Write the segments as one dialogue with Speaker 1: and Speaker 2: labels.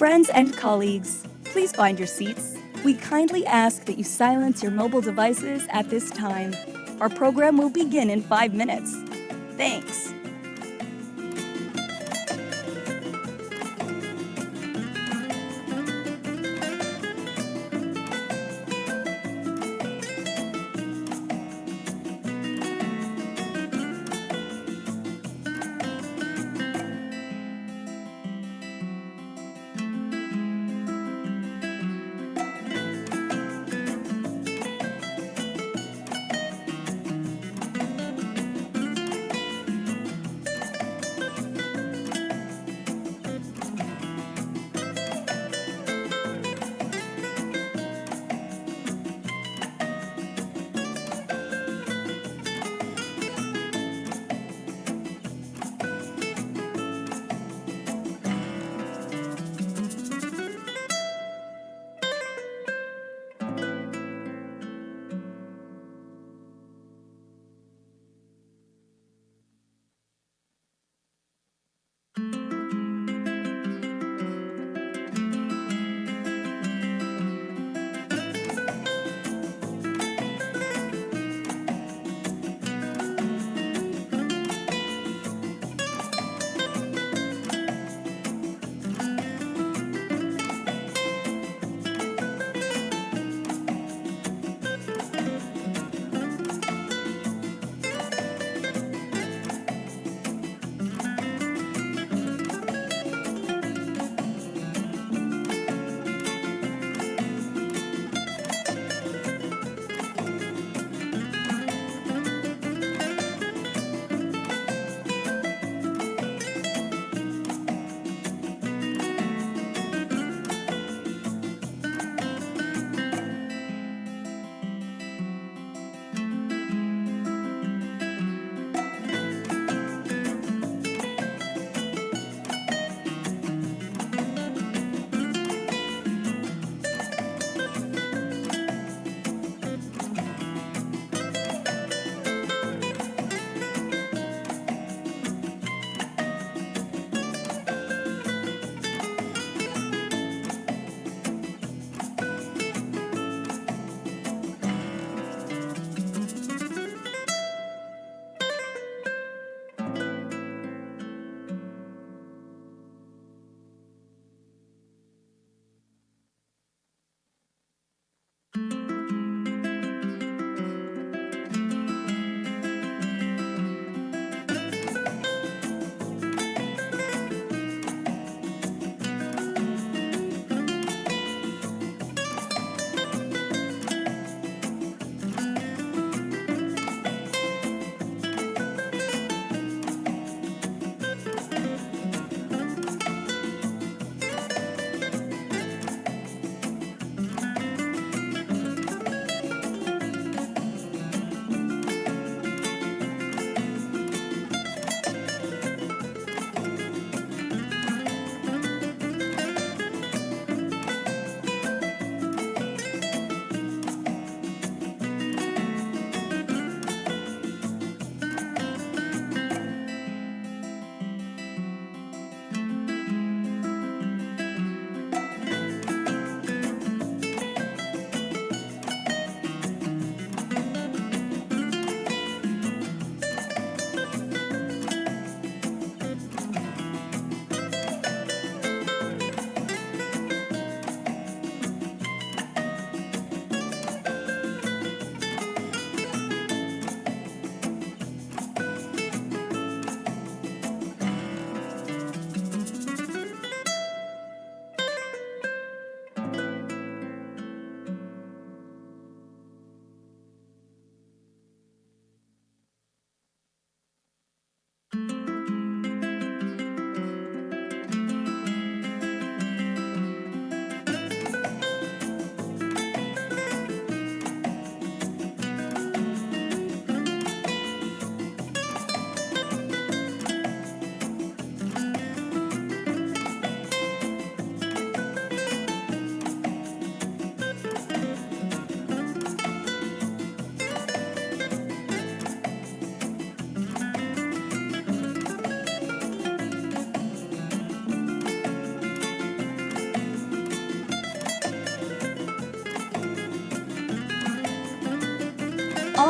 Speaker 1: Friends and colleagues, please find your seats. We kindly ask that you silence your mobile devices at this time. Our program will begin in 5 minutes. Thanks.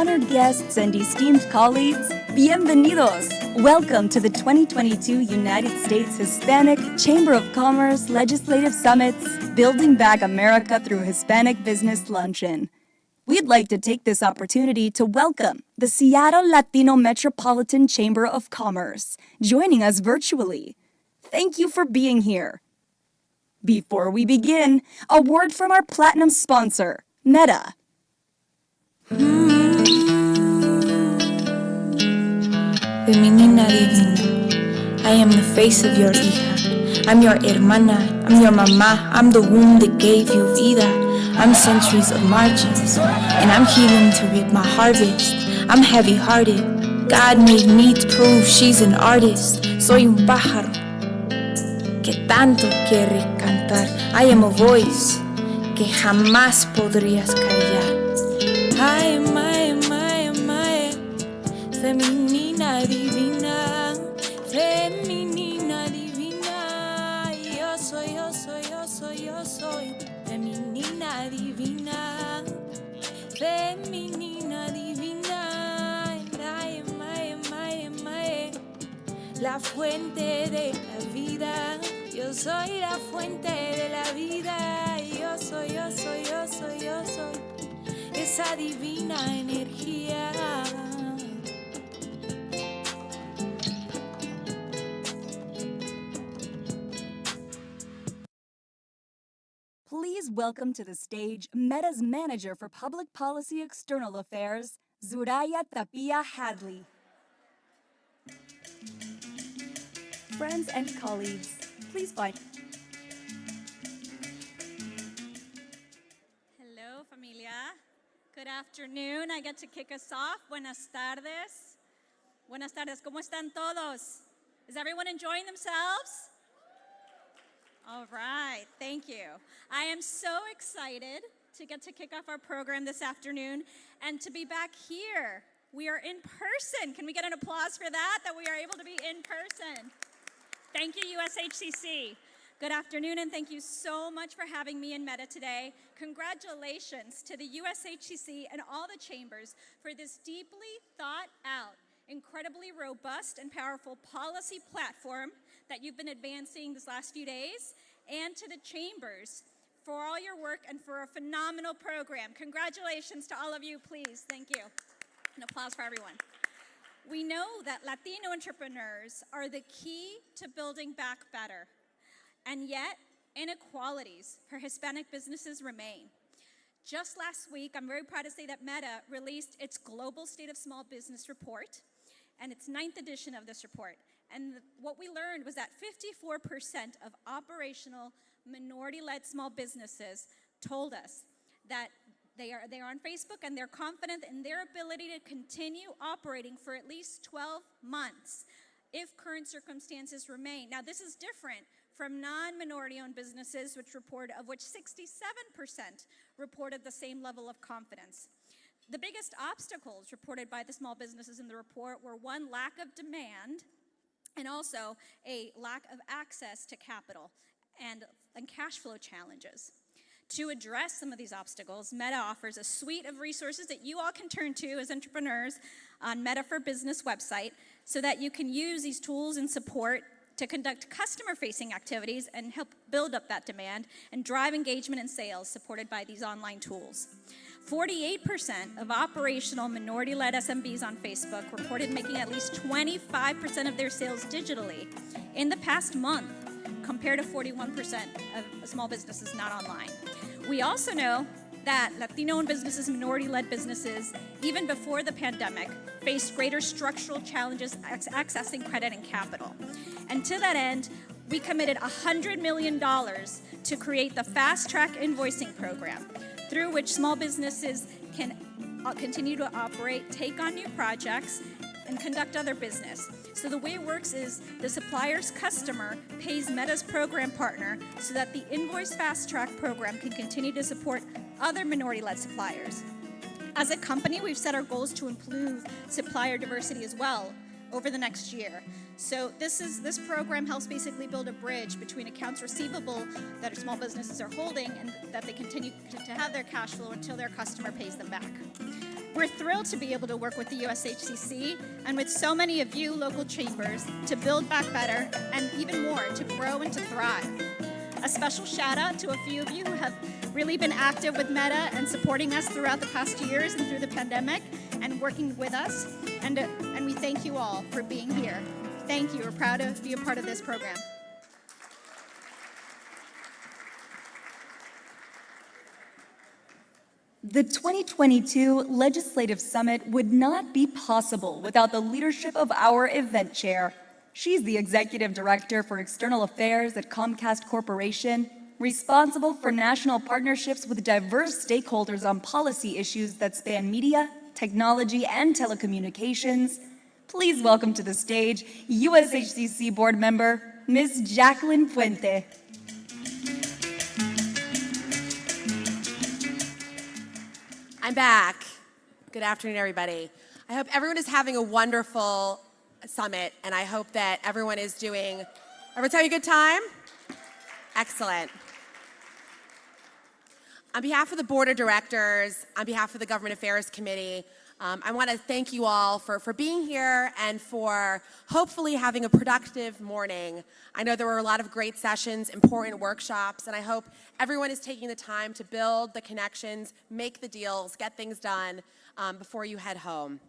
Speaker 1: honored guests and esteemed colleagues, bienvenidos! Welcome to the 2022 United States Hispanic Chamber of Commerce Legislative Summit's Building Back America Through Hispanic Business Luncheon. We'd like to take this opportunity to welcome the Seattle Latino Metropolitan Chamber of Commerce, joining us virtually. Thank you for being here. Before we begin, a word from our platinum sponsor, Meta.
Speaker 2: Feminina divina, I am the face of your hija. I'm your hermana, I'm your mama, I'm the womb that gave you vida. I'm centuries of marches, and I'm healing to reap my harvest. I'm heavy-hearted, God made me to prove she's an artist. Soy un pájaro que tanto quiere cantar. I am a voice que jamás podrías callar. I am, feminina divina, feminina divina. Yo soy, feminina divina, feminina divina. And I am, la fuente de la vida. Yo soy la fuente de la vida. Yo soy esa divina energía.
Speaker 1: Please welcome to the stage Meta's Manager for Public Policy External Affairs, Zuraya Tapia Hadley. Friends and colleagues, please find...
Speaker 3: Hello, familia. Good afternoon. I get to kick us off. Buenas tardes. Buenas tardes. ¿Cómo están todos? Is everyone enjoying themselves? All right. Thank you. I am so excited to get to kick off our program this afternoon and to be back here. We are in person. Can we get an applause for that we are able to be in person? Thank you, USHCC. Good afternoon, and thank you so much for having me in Meta today. Congratulations to the USHCC and all the chambers for this deeply thought out, incredibly robust and powerful policy platform that you've been advancing this last few days, and to the chambers for all your work and for a phenomenal program. Congratulations to all of you, please. Thank you. An applause for everyone. We know that Latino entrepreneurs are the key to building back better, and yet inequalities for Hispanic businesses remain. Just last week, I'm very proud to say that Meta released its Global State of Small Business Report, and its 9th edition of this report. And what we learned was that 54% of operational minority-led small businesses told us that they are on Facebook and they're confident in their ability to continue operating for at least 12 months if current circumstances remain. Now, this is different from non-minority-owned businesses, of which 67% reported the same level of confidence. The biggest obstacles reported by the small businesses in the report were one, lack of demand, and also a lack of access to capital and cash flow challenges. To address some of these obstacles, Meta offers a suite of resources that you all can turn to as entrepreneurs on Meta for Business website so that you can use these tools and support to conduct customer-facing activities and help build up that demand and drive engagement and sales supported by these online tools. 48% of operational minority-led SMBs on Facebook reported making at least 25% of their sales digitally in the past month, compared to 41% of small businesses not online. We also know that Latino-owned businesses, minority-led businesses, even before the pandemic, faced greater structural challenges accessing credit and capital. And to that end, we committed $100 million to create the Fast Track Invoicing Program, through which small businesses can continue to operate, take on new projects, and conduct other business. So the way it works is the supplier's customer pays Meta's program partner so that the Invoice Fast Track program can continue to support other minority-led suppliers. As a company, we've set our goals to improve supplier diversity as well. over the next year. So this program helps basically build a bridge between accounts receivable that small businesses are holding and that they continue to have their cash flow until their customer pays them back. We're thrilled to be able to work with the USHCC and with so many of you local chambers to build back better and even more to grow and to thrive. A special shout out to a few of you who have really been active with Meta and supporting us throughout the past years and through the pandemic and working with us. And we thank you all for being here. Thank you. We're proud to be a part of this program.
Speaker 1: The 2022 Legislative Summit would not be possible without the leadership of our event chair. She's the Executive Director for External Affairs at Comcast Corporation, responsible for national partnerships with diverse stakeholders on policy issues that span media, technology, and telecommunications. Please welcome to the stage USHCC Board Member, Ms. Jacqueline Puente.
Speaker 4: I'm back. Good afternoon, everybody. I hope everyone is having a wonderful summit, and I hope that everyone is doing, everyone's having a good time? Excellent. On behalf of the Board of Directors, on behalf of the Government Affairs Committee, I want to thank you all for being here and for hopefully having a productive morning. I know there were a lot of great sessions, important workshops, and I hope everyone is taking the time to build the connections, make the deals, get things done before you head home.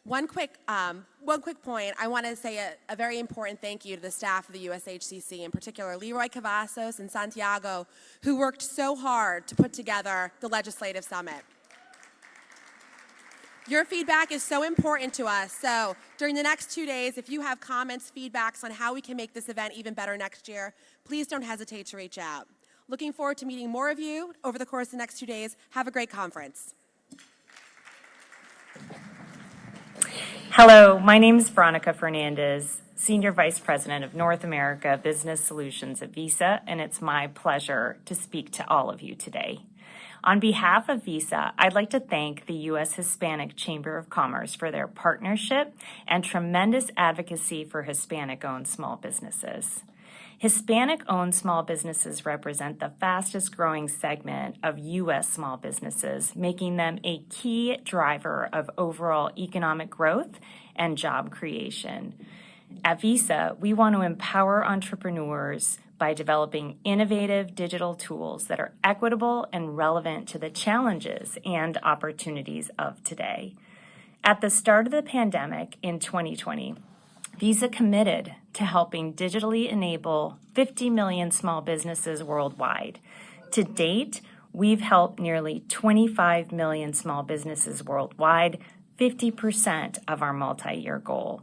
Speaker 4: One quick point, I want to say a very important thank you to the staff of the USHCC, in particular Leroy Cavazos and Santiago, who worked so hard to put together the Legislative Summit. Your feedback is so important to us, so during the next 2 days, if you have comments, feedbacks on how we can make this event even better next year, please don't hesitate to reach out. Looking forward to meeting more of you over the course of the next 2 days. Have a great conference.
Speaker 5: Hello, my name is Veronica Fernandez, Senior Vice President of North America Business Solutions at Visa, and it's my pleasure to speak to all of you today. On behalf of Visa, I'd like to thank the U.S. Hispanic Chamber of Commerce for their partnership and tremendous advocacy for Hispanic-owned small businesses. Hispanic-owned small businesses represent the fastest growing segment of U.S. small businesses, making them a key driver of overall economic growth and job creation. At Visa, we want to empower entrepreneurs by developing innovative digital tools that are equitable and relevant to the challenges and opportunities of today. At the start of the pandemic in 2020, Visa committed to helping digitally enable 50 million small businesses worldwide. To date, we've helped nearly 25 million small businesses worldwide, 50% of our multi-year goal.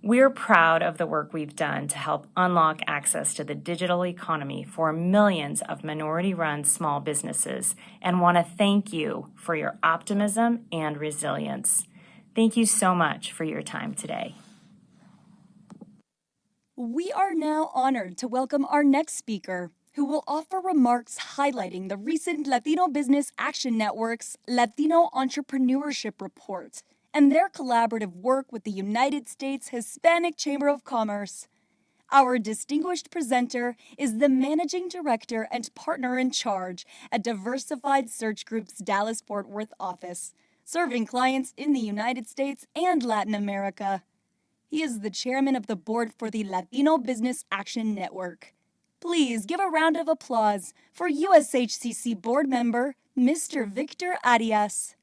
Speaker 5: We're proud of the work we've done to help unlock access to the digital economy for millions of minority-run small businesses and want to thank you for your optimism and resilience. Thank you so much for your time today.
Speaker 1: We are now honored to welcome our next speaker, who will offer remarks highlighting the recent Latino Business Action Network's Latino Entrepreneurship Report and their collaborative work with the United States Hispanic Chamber of Commerce. Our distinguished presenter is the Managing Director and Partner in Charge at Diversified Search Group's Dallas-Fort Worth office, serving clients in the United States and Latin America. He is the chairman of the board for the Latino Business Action Network. Please give a round of applause for USHCC board member, Mr. Victor Arias.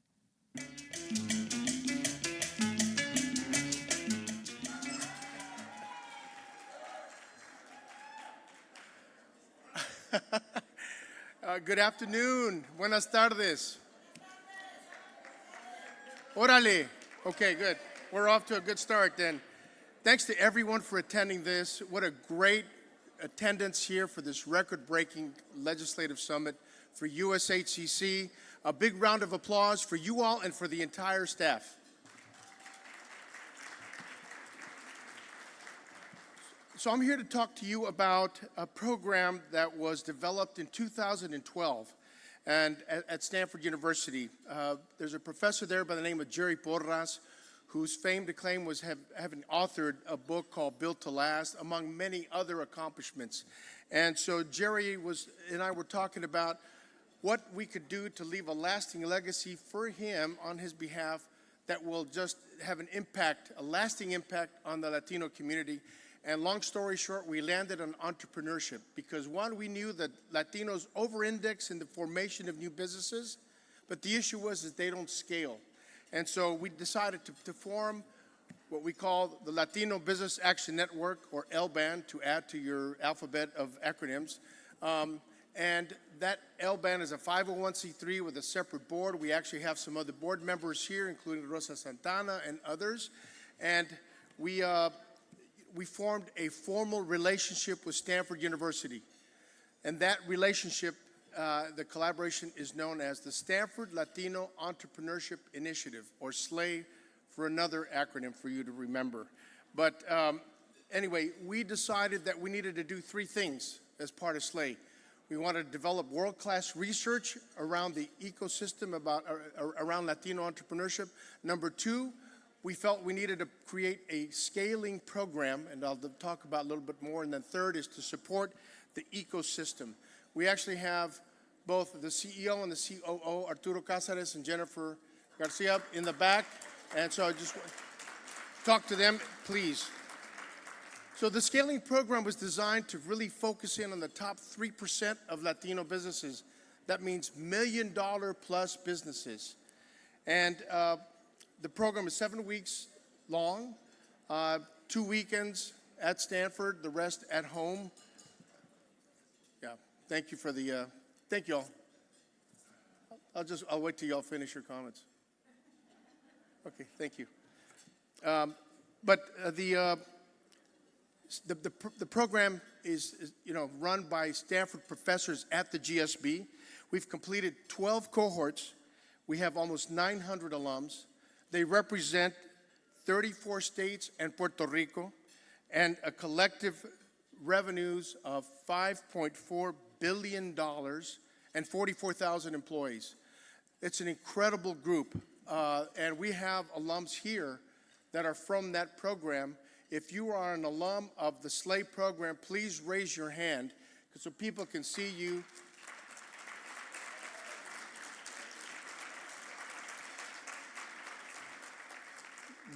Speaker 6: Good afternoon. Buenas tardes. Órale. Okay, good. We're off to a good start then. Thanks to everyone for attending this. What a great attendance here for this record-breaking legislative summit for USHCC. A big round of applause for you all and for the entire staff. So I'm here to talk to you about a program that was developed in 2012 and at Stanford University. There's a professor there by the name of Jerry Porras whose fame to claim was having authored a book called Built to Last, among many other accomplishments. And so Jerry and I were talking about what we could do to leave a lasting legacy for him on his behalf that will just have an impact, a lasting impact on the Latino community. And long story short, we landed on entrepreneurship because, one, we knew that Latinos over-index in the formation of new businesses, but the issue was that they don't scale. And so we decided to form what we call the Latino Business Action Network, or LBAN, to add to your alphabet of acronyms. And that LBAN is a 501c3 with a separate board. We actually have some other board members here, including Rosa Santana and others. And we formed a formal relationship with Stanford University. And that relationship, the collaboration, is known as the Stanford Latino Entrepreneurship Initiative, or SLAY, for another acronym for you to remember. But anyway, we decided that we needed to do three things as part of SLAY. We wanted to develop world-class research around the ecosystem around Latino entrepreneurship. Number two, we felt we needed to create a scaling program, and I'll talk about a little bit more. And then third is to support the ecosystem. We actually have both the CEO and the COO, Arturo Cáceres and Jennifer Garcia, in the back. And so I just talk to them, please. So the scaling program was designed to really focus in on the top 3% of Latino businesses. That means $1 million plus businesses. And the program is 7 weeks long, 2 weekends at Stanford, the rest at home. Yeah, thank you for the, thank you all. I'll wait till y'all finish your comments. Okay, thank you. But the program is run by Stanford professors at the GSB. We've completed 12 cohorts. We have almost 900 alums. They represent 34 states and Puerto Rico, and a collective revenues of $5.4 billion and 44,000 employees. It's an incredible group, and we have alums here that are from that program. If you are an alum of the SLAY program, please raise your hand so people can see you.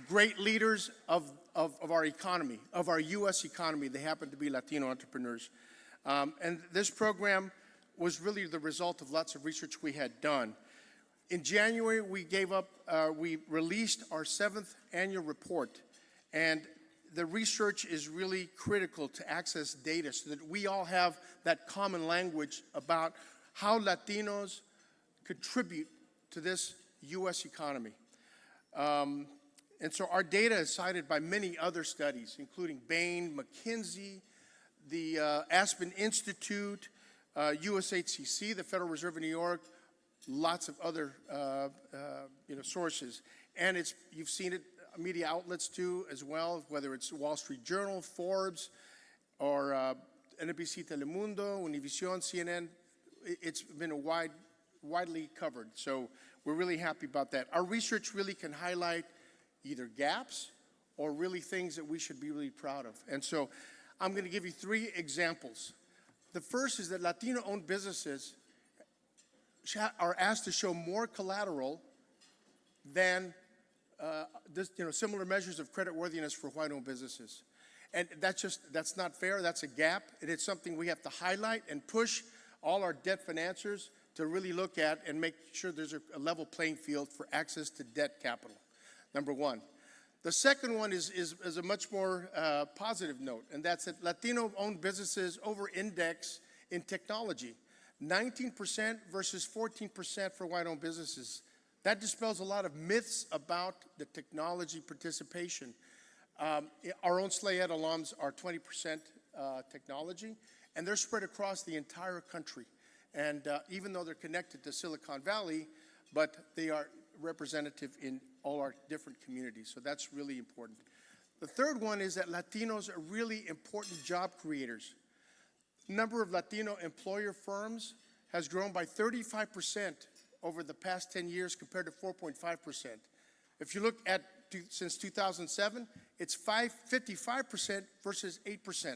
Speaker 6: Great leaders of our economy, of our U.S. economy. They happen to be Latino entrepreneurs. And this program was really the result of lots of research we had done. In January, we released our 7th annual report. And the research is really critical to access data so that we all have that common language about how Latinos contribute to this U.S. economy. And so our data is cited by many other studies, including Bain, McKinsey, the Aspen Institute, USHCC, the Federal Reserve of New York, lots of other sources. And you've seen it, media outlets too, as well, whether it's Wall Street Journal, Forbes, or NBC Telemundo, Univision, CNN. It's been widely covered. So we're really happy about that. Our research really can highlight either gaps or really things that we should be really proud of. And so I'm going to give you 3 examples. The first is that Latino-owned businesses are asked to show more collateral than similar measures of creditworthiness for white-owned businesses. And that's not fair. That's a gap. And it's something we have to highlight and push all our debt financiers to really look at and make sure there's a level playing field for access to debt capital. Number one. The second one is a much more positive note, and that's that Latino-owned businesses over-index in technology. 19% versus 14% for white-owned businesses. That dispels a lot of myths about the technology participation. Our own SLAY Ed alums are 20% technology, and they're spread across the entire country. And even though they're connected to Silicon Valley, but they are representative in all our different communities. So that's really important. The third one is that Latinos are really important job creators. Number of Latino employer firms has grown by 35% over the past 10 years compared to 4.5%. If you look at since 2007, it's 55% versus 8%.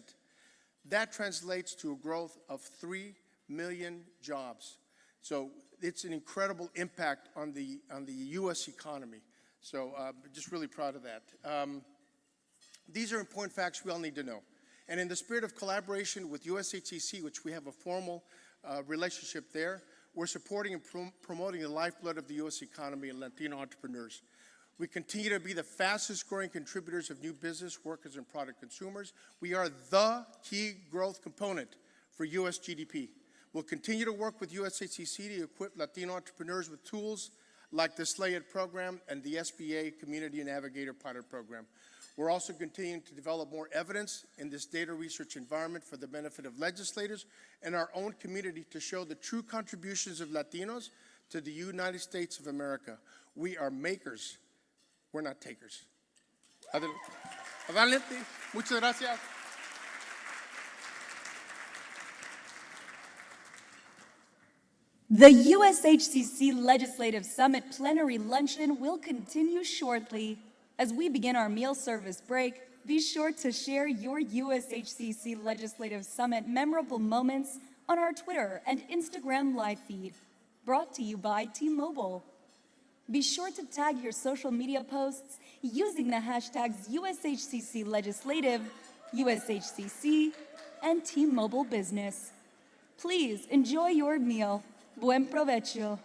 Speaker 6: That translates to a growth of 3 million jobs. So it's an incredible impact on the U.S. economy. So just really proud of that. These are important facts we all need to know. And in the spirit of collaboration with USHCC, which we have a formal relationship there, we're supporting and promoting the lifeblood of the U.S. economy and Latino entrepreneurs. We continue to be the fastest growing contributors of new business, workers, and product consumers. We are the key growth component for U.S. GDP. We'll continue to work with USHCC to equip Latino entrepreneurs with tools like the SLAYIT program and the SBA Community Navigator pilot program. We're also continuing to develop more evidence in this data research environment for the benefit of legislators and our own community to show the true contributions of Latinos to the United States of America. We are makers, we're not takers. Adelante. Muchas gracias.
Speaker 1: The USHCC Legislative Summit Plenary Luncheon will continue shortly. As we begin our meal service break, be sure to share your USHCC Legislative Summit memorable moments on our Twitter and Instagram live feed, brought to you by T-Mobile. Be sure to tag your social media posts using the hashtags USHCC Legislative, USHCC, and T-Mobile Business. Please enjoy your meal. Buen provecho.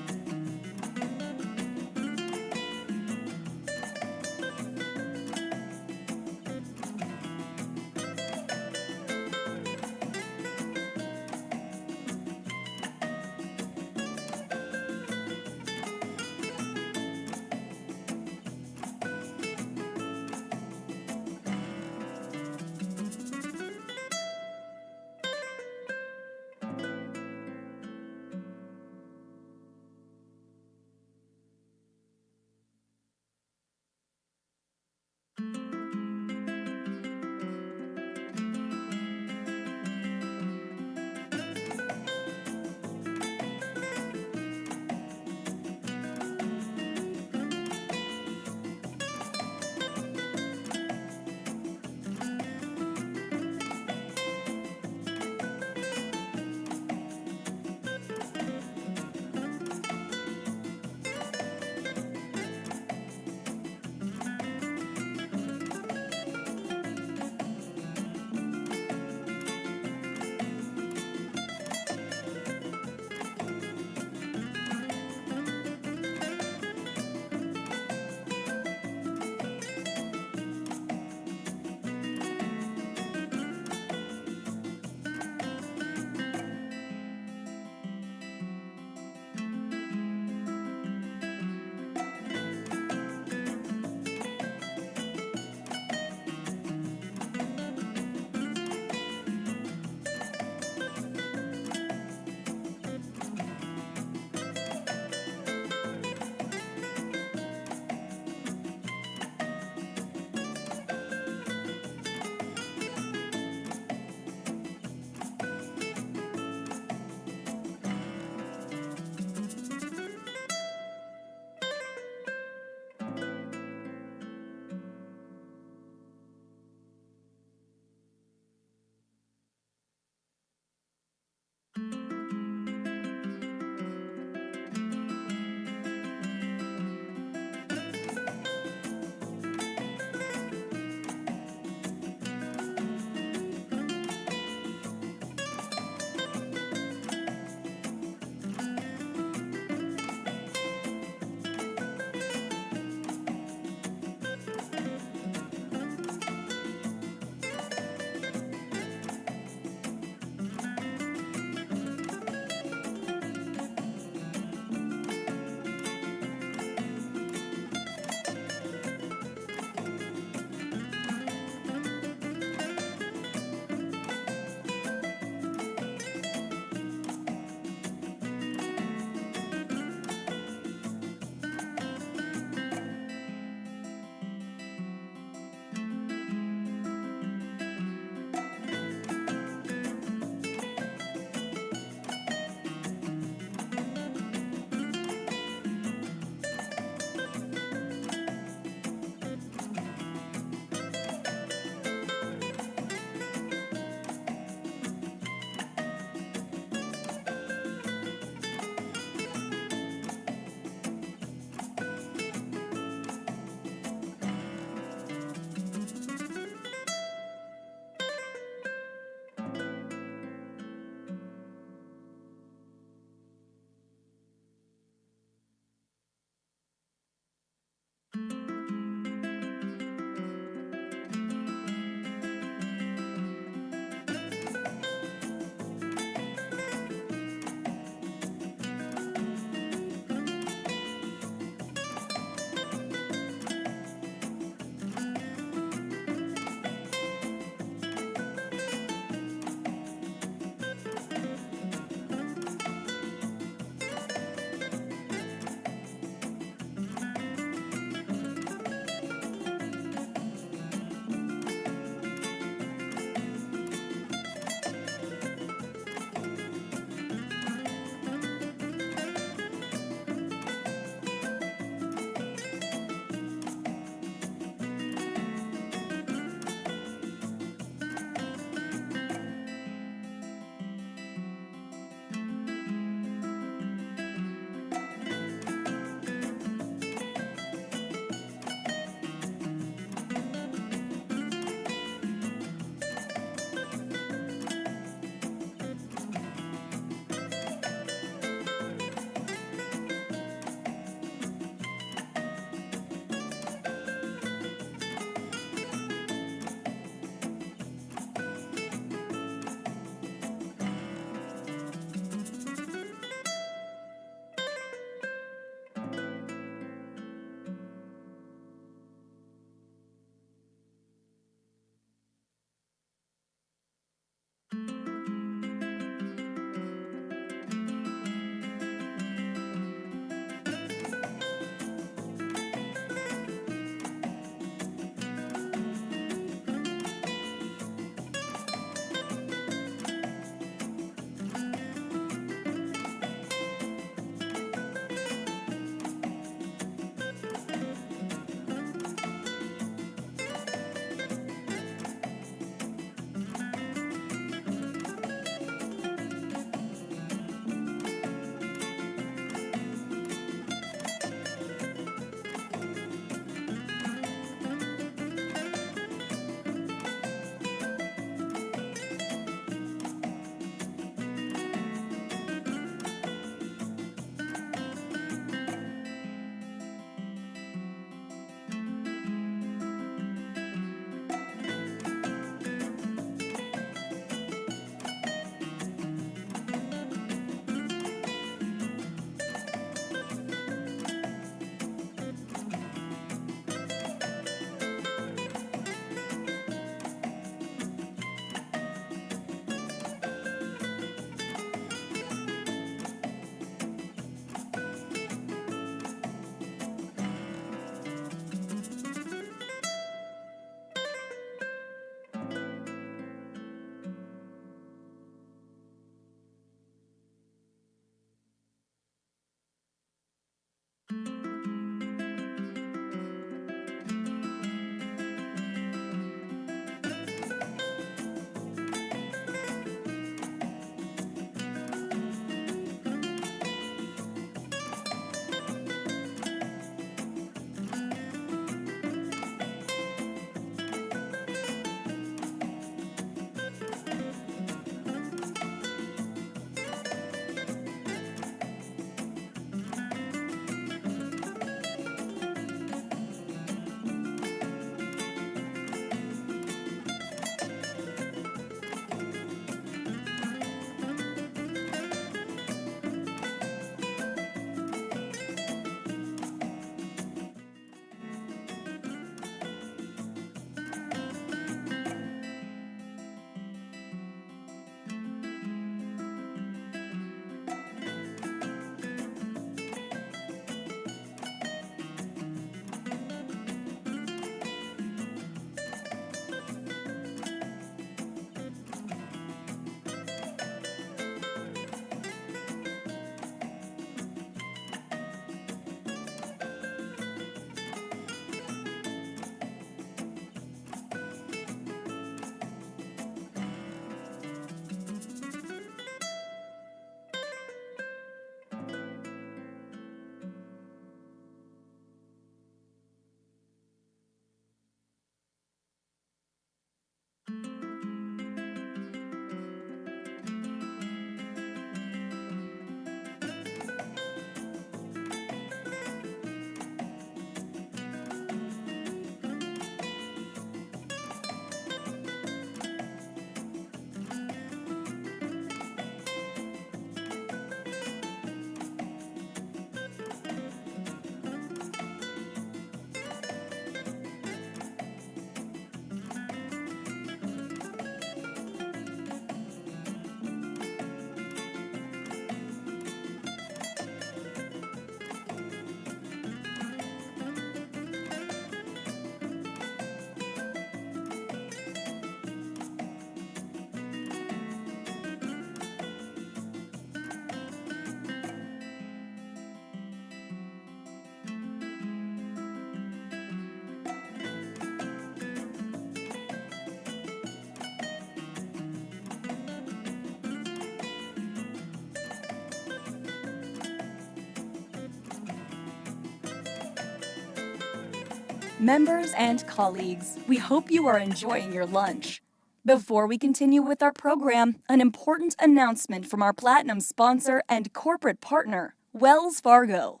Speaker 1: Members and colleagues, we hope you are enjoying your lunch. Before we continue with our program, an important announcement from our platinum sponsor and corporate partner, Wells Fargo.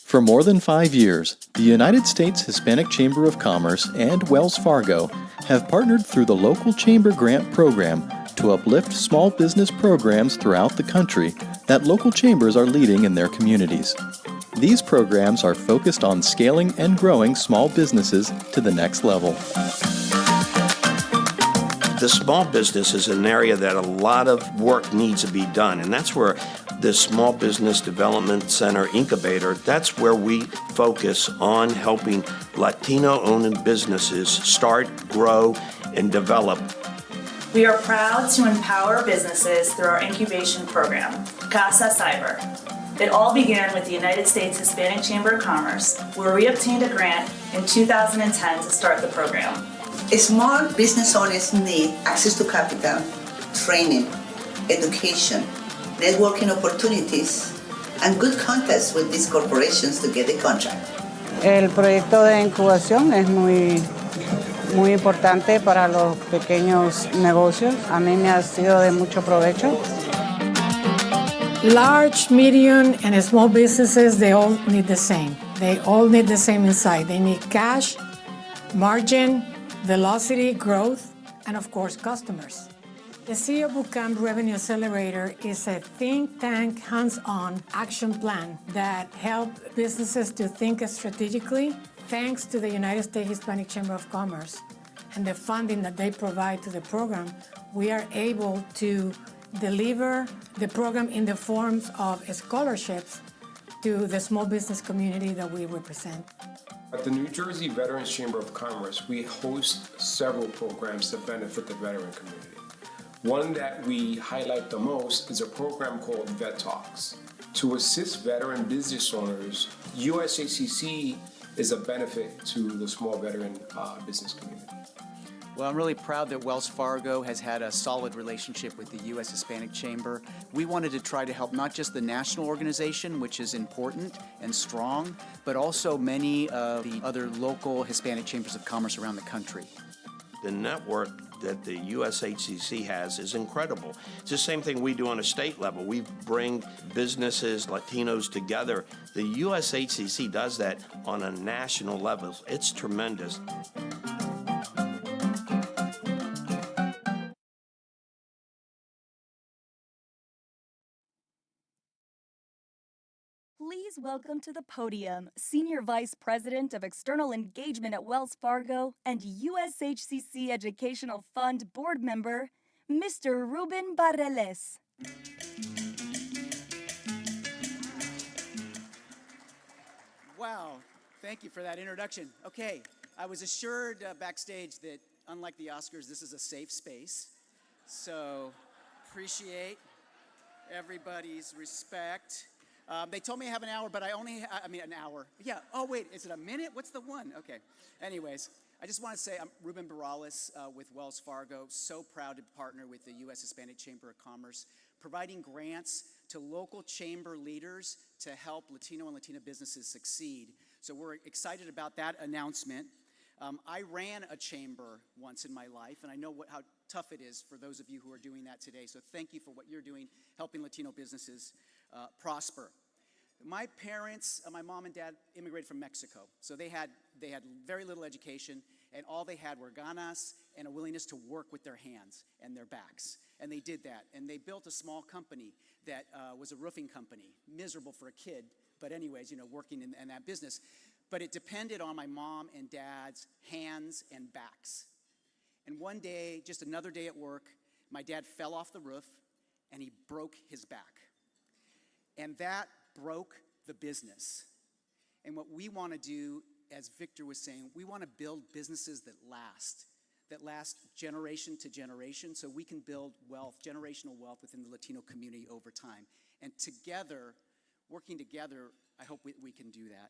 Speaker 7: For more than 5 years, the United States Hispanic Chamber of Commerce and Wells Fargo have partnered through the local chamber grant program to uplift small business programs throughout the country that local chambers are leading in their communities. These programs are focused on scaling and growing small businesses to the next level.
Speaker 8: The small business is an area that a lot of work needs to be done, and that's where the Small Business Development Center Incubator, that's where we focus on helping Latino-owned businesses start, grow, and develop.
Speaker 9: We are proud to empower businesses through our incubation program, Casa Cyber. It all began with the United States Hispanic Chamber of Commerce, where we obtained a grant in 2010 to start the program.
Speaker 10: Small business owners need access to capital, training, education, networking opportunities, and good contacts with these corporations to get a contract.
Speaker 11: El proyecto de incubación es muy importante para los pequeños negocios. A mí me ha sido de mucho provecho.
Speaker 12: Large, medium, and small businesses, they all need the same. They all need the same inside. They need cash, margin, velocity, growth, and of course, customers. The CEO Bootcamp Revenue Accelerator is a think tank, hands-on action plan that helps businesses to think strategically. Thanks to the United States Hispanic Chamber of Commerce and the funding that they provide to the program, we are able to deliver the program in the forms of scholarships to the small business community that we represent.
Speaker 13: At the New Jersey Veterans Chamber of Commerce, we host several programs that benefit the veteran community. One that we highlight the most is a program called Vet Talks. To assist veteran business owners, USHCC is a benefit to the small veteran business community.
Speaker 14: Well, I'm really proud that Wells Fargo has had a solid relationship with the U.S. Hispanic Chamber. We wanted to try to help not just the national organization, which is important and strong, but also many of the other local Hispanic chambers of commerce around the country.
Speaker 8: The network that the USHCC has is incredible. It's the same thing we do on a state level. We bring businesses, Latinos together. The USHCC does that on a national level. It's tremendous.
Speaker 1: Please welcome to the podium Senior Vice President of External Engagement at Wells Fargo and USHCC Educational Fund Board Member, Mr. Ruben Barreles.
Speaker 14: Wow, thank you for that introduction. Okay, I was assured backstage that unlike the Oscars, this is a safe space. So appreciate everybody's respect. They told me I have an hour, but an hour. Yeah, oh wait, is it a minute? What's the one? Okay. Anyways, I just want to say I'm Ruben Barreles with Wells Fargo. So proud to partner with the U.S. Hispanic Chamber of Commerce, providing grants to local chamber leaders to help Latino and Latina businesses succeed. So we're excited about that announcement. I ran a chamber once in my life, and I know how tough it is for those of you who are doing that today. So thank you for what you're doing, helping Latino businesses prosper. My parents, my mom and dad, immigrated from Mexico. So they had very little education, and all they had were ganas and a willingness to work with their hands and their backs. And they did that. And they built a small company that was a roofing company, miserable for a kid, but anyways, working in that business. But it depended on my mom and dad's hands and backs. And one day, just another day at work, my dad fell off the roof and he broke his back. And that broke the business. And what we want to do, as Victor was saying, we want to build businesses that last generation to generation, so we can build wealth, generational wealth within the Latino community over time. And together, working together, I hope we can do that.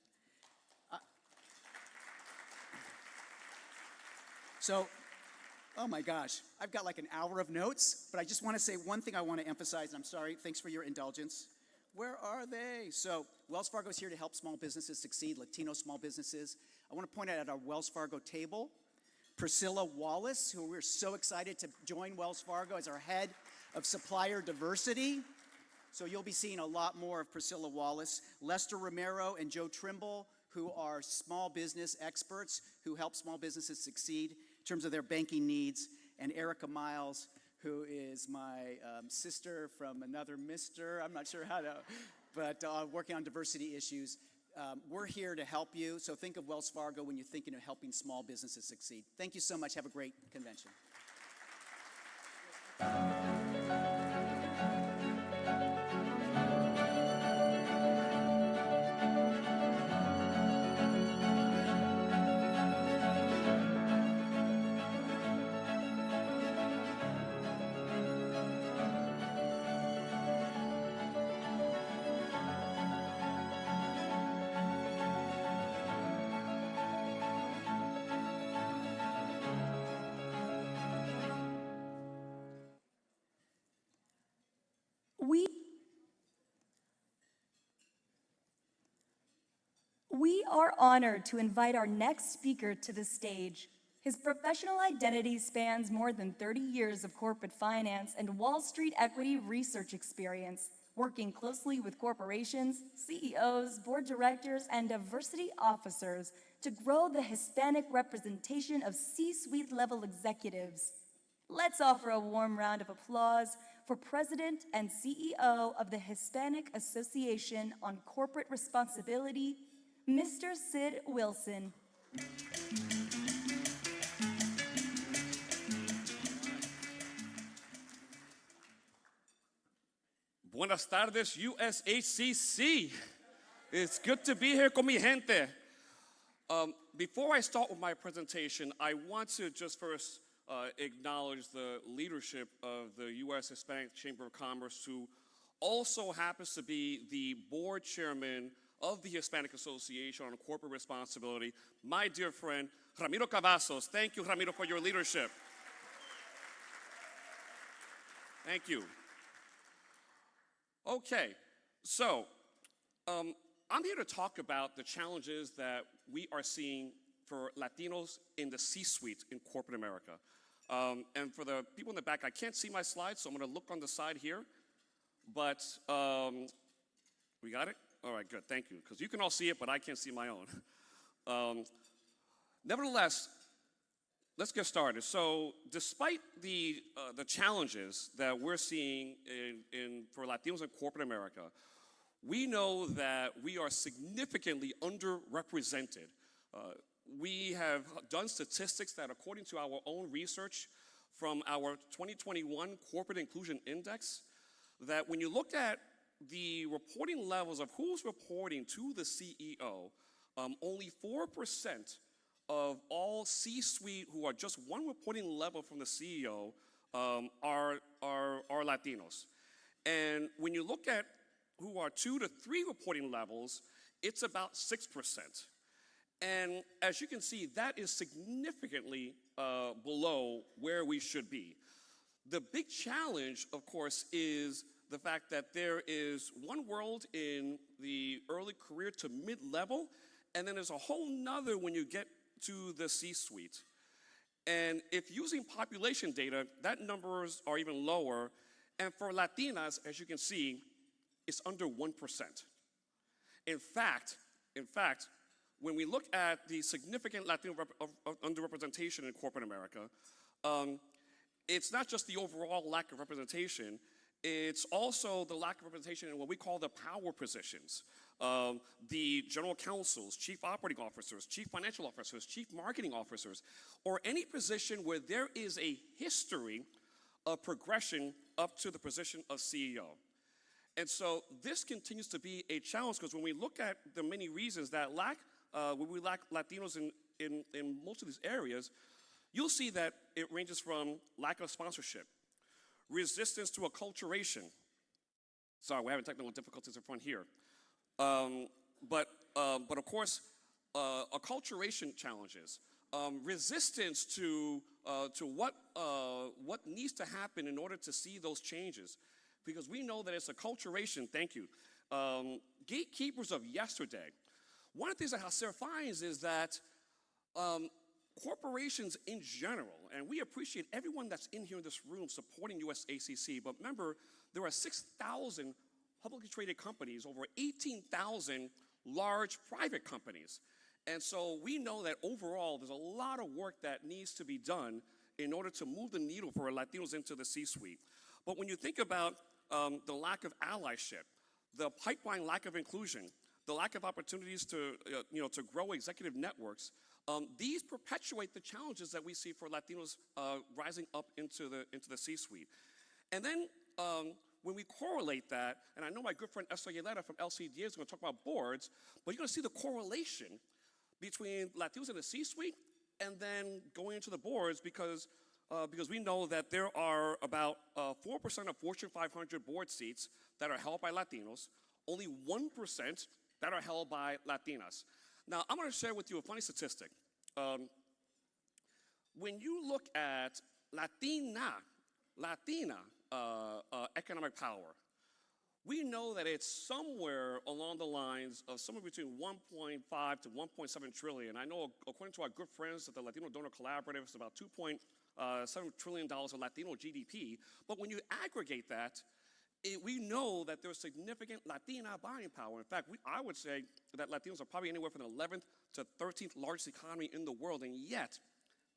Speaker 14: Oh my gosh, I've got like an hour of notes, but I just want to say one thing I want to emphasize, and I'm sorry, thanks for your indulgence. Where are they? So Wells Fargo is here to help small businesses succeed, Latino small businesses. I want to point out at our Wells Fargo table, Priscilla Wallace, who we're so excited to join Wells Fargo as our head of supplier diversity. So you'll be seeing a lot more of Priscilla Wallace. Lester Romero and Joe Trimble, who are small business experts who help small businesses succeed in terms of their banking needs. And Erica Miles, who is my sister from another mister. I'm not sure how to, but working on diversity issues. We're here to help you. So think of Wells Fargo when you're thinking of helping small businesses succeed. Thank you so much. Have a great convention.
Speaker 1: We are honored to invite our next speaker to the stage. His professional identity spans more than 30 years of corporate finance and Wall Street equity research experience, working closely with corporations, CEOs, board directors, and diversity officers to grow the Hispanic representation of C-suite level executives. Let's offer a warm round of applause for President and CEO of the Hispanic Association on Corporate Responsibility, Mr. Sid Wilson.
Speaker 15: Buenas tardes, USHCC. It's good to be here con mi gente. Before I start with my presentation, I want to just first acknowledge the leadership of the U.S. Hispanic Chamber of Commerce, who also happens to be the board chairman of the Hispanic Association on Corporate Responsibility, my dear friend, Ramiro Cavazos. Thank you, Ramiro, for your leadership. Thank you. Okay, so I'm here to talk about the challenges that we are seeing for Latinos in the C-suite in corporate America. And for the people in the back, I can't see my slides, so I'm going to look on the side here. But we got it? All right, good, thank you. Because you can all see it, but I can't see my own. Nevertheless, let's get started. So despite the challenges that we're seeing for Latinos in corporate America, we know that we are significantly underrepresented. We have done statistics that, according to our own research from our 2021 Corporate Inclusion Index, that when you look at the reporting levels of who's reporting to the CEO, only 4% of all C-suite who are just one reporting level from the CEO are Latinos. And when you look at who are 2 to 3 reporting levels, it's about 6%. And as you can see, that is significantly below where we should be. The big challenge, of course, is the fact that there is one world in the early career to mid-level, and then there's a whole nother when you get to the C-suite. And if using population data, that numbers are even lower. And for Latinas, as you can see, it's under 1%. In fact, when we look at the significant Latino underrepresentation in corporate America, it's not just the overall lack of representation, it's also the lack of representation in what we call the power positions. The general counsels, chief operating officers, chief financial officers, chief marketing officers, or any position where there is a history of progression up to the position of CEO. And so this continues to be a challenge because when we look at the many reasons that when we lack Latinos in most of these areas, you'll see that it ranges from lack of sponsorship, resistance to acculturation. Sorry, we're having technical difficulties in front here. But of course, acculturation challenges, resistance to what needs to happen in order to see those changes. Because we know that it's acculturation, thank you, gatekeepers of yesterday. One of the things that Hasser finds is that corporations in general, and we appreciate everyone that's in here in this room supporting USHCC, but remember, there are 6,000 publicly traded companies, over 18,000 large private companies. And so we know that overall, there's a lot of work that needs to be done in order to move the needle for Latinos into the C-suite. But when you think about the lack of allyship, the pipeline lack of inclusion, the lack of opportunities to grow executive networks, these perpetuate the challenges that we see for Latinos rising up into the C-suite. And then when we correlate that, and I know my good friend Esther Yelena from LCDA is going to talk about boards, but you're going to see the correlation between Latinos in the C-suite and then going into the boards because we know that there are about 4% of Fortune 500 board seats that are held by Latinos, only 1% that are held by Latinas. Now, I'm going to share with you a funny statistic. When you look at Latina economic power, we know that it's somewhere along the lines of somewhere between 1.5 to 1.7 trillion. I know, according to our good friends at the Latino Donor Collaborative, it's about $2.7 trillion of Latino GDP. But when you aggregate that, we know that there's significant Latina buying power. In fact, I would say that Latinos are probably anywhere from the 11th to 13th largest economy in the world, and yet,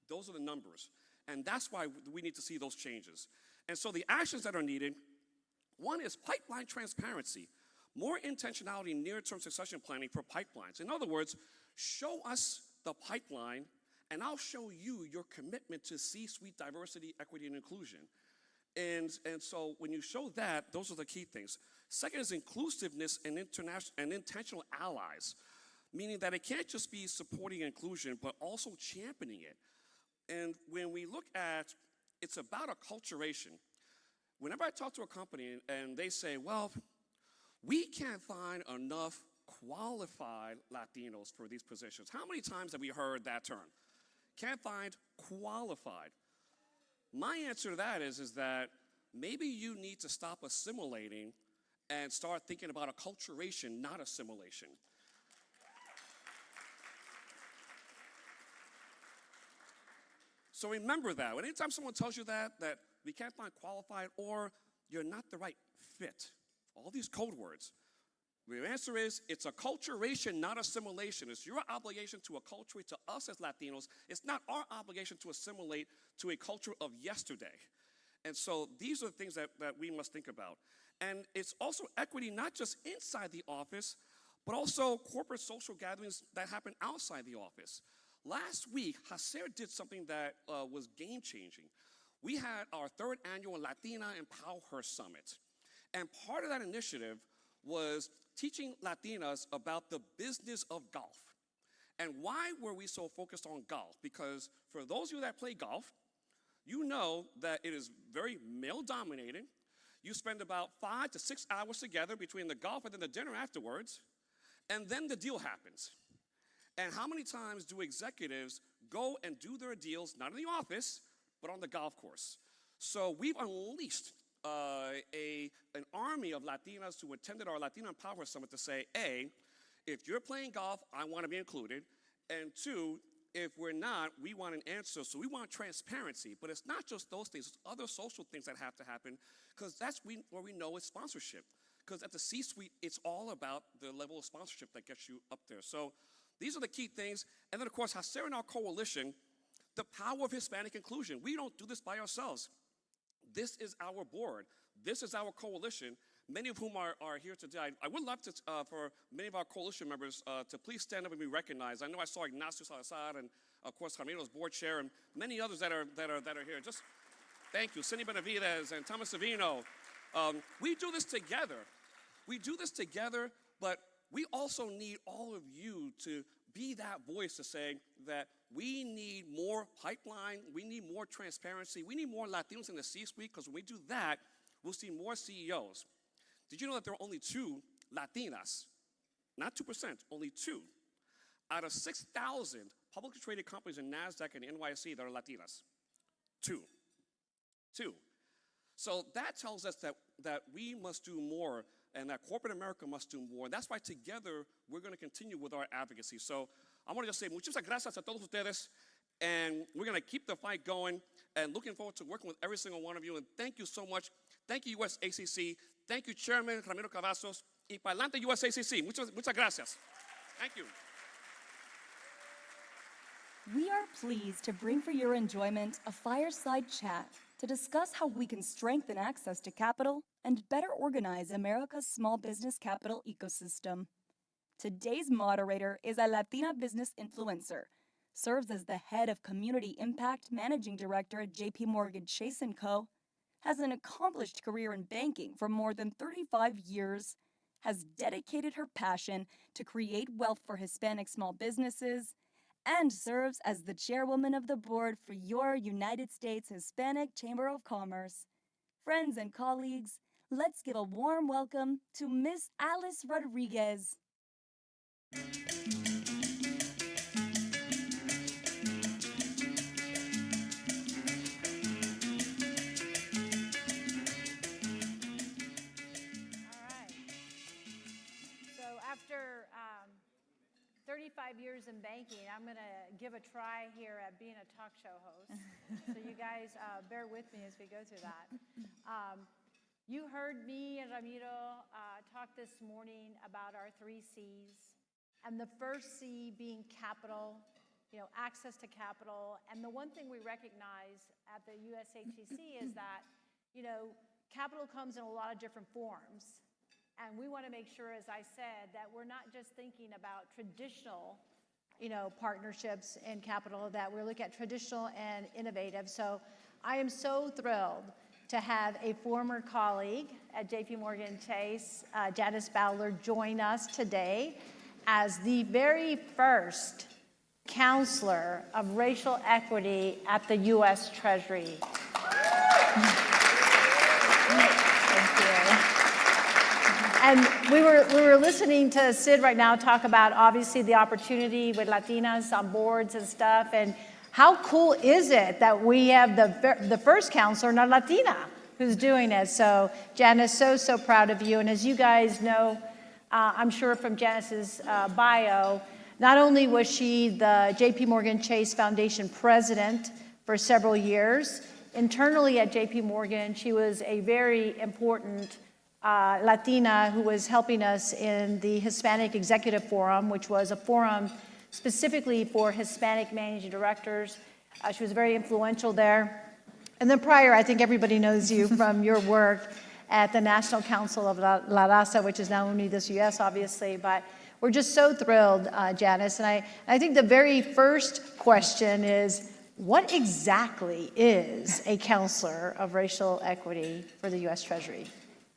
Speaker 15: those are the numbers. And that's why we need to see those changes. And so the actions that are needed, one is pipeline transparency, more intentionality in near-term succession planning for pipelines. In other words, show us the pipeline, and I'll show you your commitment to C-suite diversity, equity, and inclusion. And so when you show that, those are the key things. Second is inclusiveness and intentional allies, meaning that it can't just be supporting inclusion, but also championing it. And when we look at, it's about acculturation. Whenever I talk to a company and they say, well, we can't find enough qualified Latinos for these positions. How many times have we heard that term? Can't find qualified. My answer to that is that maybe you need to stop assimilating and start thinking about acculturation, not assimilation. So remember that. Anytime someone tells you that we can't find qualified or you're not the right fit, all these code words, the answer is it's acculturation, not assimilation. It's your obligation to acculturate to us as Latinos. It's not our obligation to assimilate to a culture of yesterday. And so these are the things that we must think about. And it's also equity, not just inside the office, but also corporate social gatherings that happen outside the office. Last week, HACER did something that was game-changing. We had our third annual Latina Empower Her Summit. And part of that initiative was teaching Latinas about the business of golf. And why were we so focused on golf? Because for those of you that play golf, you know that it is very male-dominated. You spend about 5 to 6 hours together between the golf and then the dinner afterwards, and then the deal happens. And how many times do executives go and do their deals, not in the office, but on the golf course? So we've unleashed an army of Latinas who attended our Latina Empower Summit to say, A, if you're playing golf, I want to be included. And two, if we're not, we want an answer. So we want transparency. But it's not just those things. It's other social things that have to happen because that's where we know it's sponsorship. Because at the C-suite, it's all about the level of sponsorship that gets you up there. So these are the key things. And then, of course, HACER and our coalition, the power of Hispanic inclusion. We don't do this by ourselves. This is our board. This is our coalition, many of whom are here today. I would love to, for many of our coalition members to please stand up and be recognized. I know I saw Ignacio Salazar and, of course, Ramito's board chair and many others that are here. Just thank you. Cindy Benavidez and Thomas Savino. We do this together. We do this together, but we also need all of you to be that voice to say that we need more pipeline, we need more transparency, we need more Latinos in the C-suite, because when we do that, we'll see more CEOs. Did you know that there are only 2 Latinas, not 2%, only 2, out of 6,000 publicly traded companies in NASDAQ and NYSE that are Latinas? 2. So that tells us that we must do more and that corporate America must do more. And that's why together we're going to continue with our advocacy. So I want to just say muchas gracias a todos ustedes, and we're going to keep the fight going, and looking forward to working with every single one of you, and thank you so much. Thank you, USHCC. Thank you, Chairman Ramiro Cavazos. Y para adelante, USHCC. Muchas gracias. Thank you.
Speaker 1: We are pleased to bring for your enjoyment a fireside chat to discuss how we can strengthen access to capital and better organize America's small business capital ecosystem. Today's moderator is a Latina business influencer, serves as the head of Community Impact Managing Director at JP Morgan Chase & Co., has an accomplished career in banking for more than 35 years, has dedicated her passion to create wealth for Hispanic small businesses, and serves as the chairwoman of the board for your United States Hispanic Chamber of Commerce. Friends and colleagues, let's give a warm welcome to Miss Alice Rodriguez.
Speaker 16: After 35 years in banking, I'm going to give a try here at being a talk show host. So you guys bear with me as we go through that. You heard me and Ramiro talk this morning about our 3 C's, and the first C being capital, access to capital. And the one thing we recognize at the USHCC is that, capital comes in a lot of different forms. And we want to make sure, as I said, that we're not just thinking about traditional, partnerships in capital, that we're looking at traditional and innovative. So I am so thrilled to have a former colleague at JP Morgan Chase, Janice Bowler, join us today as the very first counselor of racial equity at the U.S. Treasury. And we were listening to Sid right now talk about, obviously, the opportunity with Latinas on boards and stuff. And how cool is it that we have the first counselor, not Latina, who's doing it? So Janice, so proud of you. And as you guys know, I'm sure from Janice's bio, not only was she the JP Morgan Chase Foundation president for several years, internally at JP Morgan, she was a very important Latina who was helping us in the Hispanic Executive Forum, which was a forum specifically for Hispanic managing directors. She was very influential there. And then prior, I think everybody knows you from your work at the National Council of La Raza, which is now Unidos US, obviously. But we're just so thrilled, Janice. And I think the very first question is, what exactly is a counselor of racial equity for the U.S. Treasury?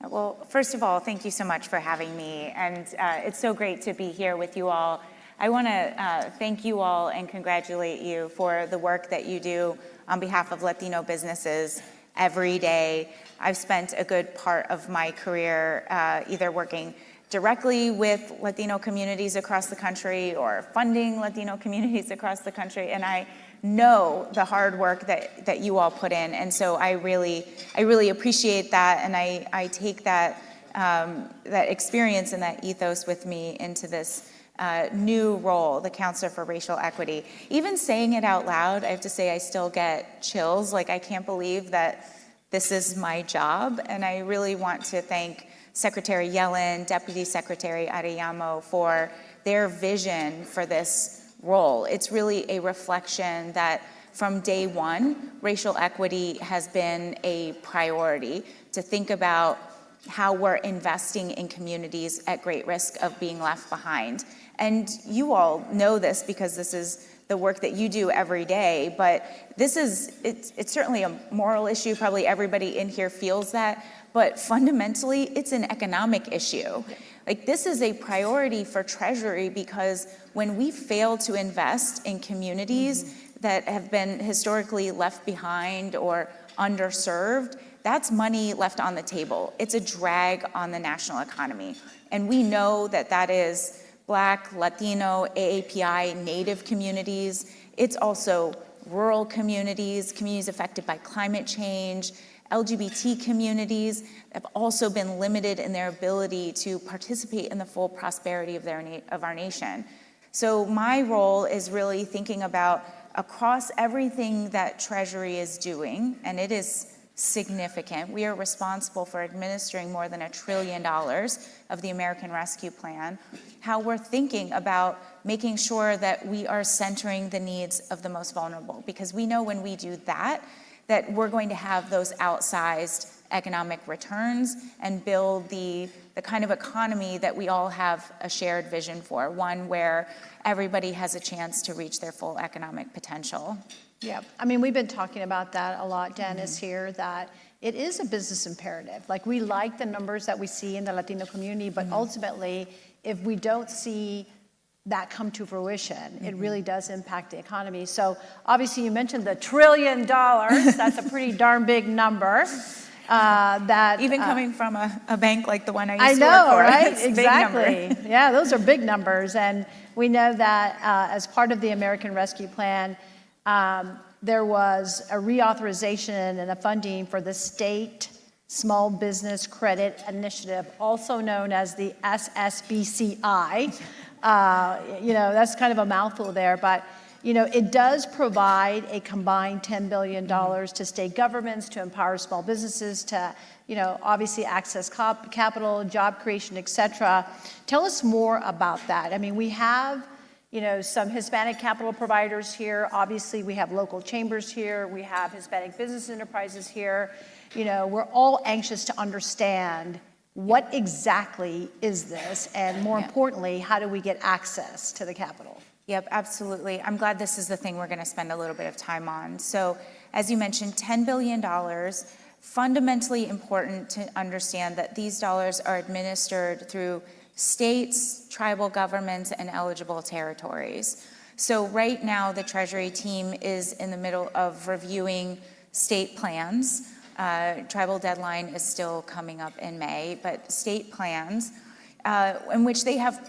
Speaker 5: Well, first of all, thank you so much for having me, and it's so great to be here with you all. I want to thank you all and congratulate you for the work that you do on behalf of Latino businesses every day. I've spent a good part of my career either working directly with Latino communities across the country or funding Latino communities across the country, and I know the hard work that you all put in, and so I really appreciate that, and I take that experience and that ethos with me into this new role, the Counselor for Racial Equity. Even saying it out loud, I have to say I still get chills. Like, I can't believe that this is my job, and I really want to thank Secretary Yellen, Deputy Secretary Arellano for their vision for this role. It's really a reflection that from day one, racial equity has been a priority, to think about how we're investing in communities at great risk of being left behind. And you all know this because this is the work that you do every day, but it's certainly a moral issue. Probably everybody in here feels that, but fundamentally, it's an economic issue. Like, this is a priority for Treasury because when we fail to invest in communities that have been historically left behind or underserved, that's money left on the table. It's a drag on the national economy. And we know that that is Black, Latino, AAPI, Native communities. It's also rural communities, communities affected by climate change. LGBT communities have also been limited in their ability to participate in the full prosperity of our nation.
Speaker 2: So my role is really thinking about across everything that Treasury is doing, and it is significant. We are responsible for administering more than $1 trillion of the American Rescue Plan, how we're thinking about making sure that we are centering the needs of the most vulnerable, because we know when we do that we're going to have those outsized economic returns and build the kind of economy that we all have a shared vision for, one where everybody has a chance to reach their full economic potential.
Speaker 16: Yeah, I mean, we've been talking about that a lot, Dennis, here, that it is a business imperative. Like, we like the numbers that we see in the Latino community, but ultimately, if we don't see that come to fruition, it really does impact the economy. So obviously, you mentioned the $1 trillion. That's a pretty darn big number. That
Speaker 2: even coming from a bank like the one I used
Speaker 16: to work for,
Speaker 2: right?
Speaker 16: Exactly. Yeah, those are big numbers, and we know that as part of the American Rescue Plan, there was a reauthorization and a funding for the State Small Business Credit Initiative, also known as the SSBCI. That's kind of a mouthful there, but it does provide a combined $10 billion to state governments to empower small businesses to, obviously access capital, job creation, et cetera. Tell us more about that. I mean, we have some Hispanic capital providers here. Obviously, we have local chambers here. We have Hispanic business enterprises here. We're all anxious to understand what exactly is this, and more importantly, how do we get access to the capital?
Speaker 2: Yep, absolutely. I'm glad this is the thing we're going to spend a little bit of time on. So, as you mentioned, $10 billion, fundamentally important to understand that these dollars are administered through states, tribal governments, and eligible territories. So right now, the Treasury team is in the middle of reviewing state plans. Tribal deadline is still coming up in May, but state plans in which they have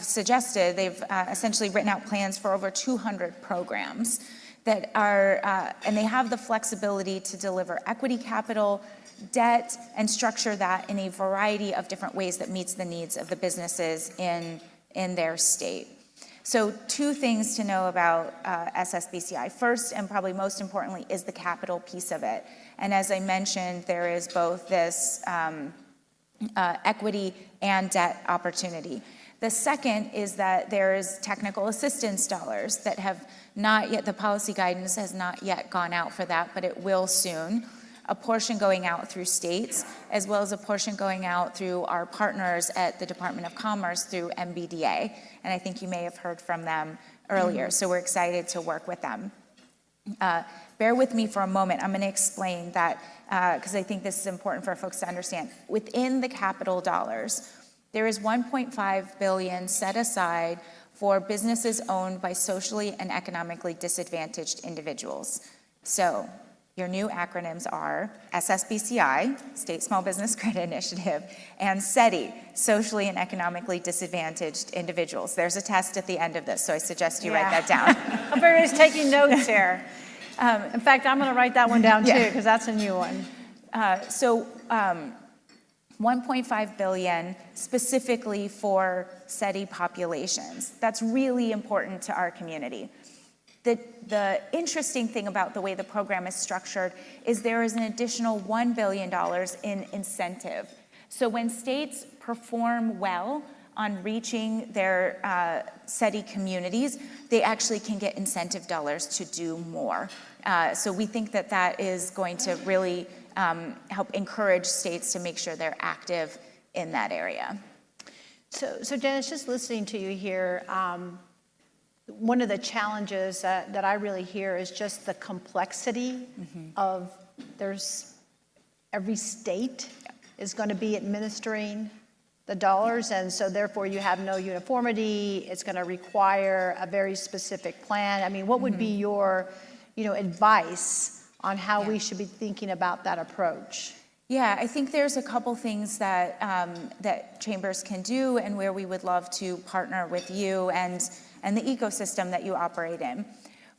Speaker 2: suggested, they've essentially written out plans for over 200 programs that are, and they have the flexibility to deliver equity capital, debt, and structure that in a variety of different ways that meets the needs of the businesses in their state. So 2 things to know about SSBCI. First, and probably most importantly, is the capital piece of it. And as I mentioned, there is both this equity and debt opportunity. The second is that there is technical assistance dollars that have not yet, the policy guidance has not yet gone out for that, but it will soon. A portion going out through states, as well as a portion going out through our partners at the Department of Commerce through MBDA. And I think you may have heard from them earlier, so we're excited to work with them. Bear with me for a moment. I'm going to explain that because I think this is important for folks to understand. Within the capital dollars, there is $1.5 billion set aside for businesses owned by socially and economically disadvantaged individuals. So your new acronyms are SSBCI, State Small Business Credit Initiative, and SETI, Socially and Economically Disadvantaged Individuals. There's a test at the end of this, so I suggest you write that down.
Speaker 16: Everybody's taking notes here. In fact, I'm going to write that one down too, because that's a new one.
Speaker 2: $1.5 billion specifically for SETI populations. That's really important to our community. The interesting thing about the way the program is structured is there is an additional $1 billion in incentive. So when states perform well on reaching their SETI communities, they actually can get incentive dollars to do more. So we think that that is going to really help encourage states to make sure they're active in that area.
Speaker 16: So Dennis, just listening to you here, one of the challenges that I really hear is just the complexity of every state is going to be administering the dollars, and so therefore you have no uniformity. It's going to require a very specific plan. I mean, what would be your, advice on how we should be thinking about that approach?
Speaker 2: Yeah, I think there's a couple things that that chambers can do, and where we would love to partner with you and the ecosystem that you operate in.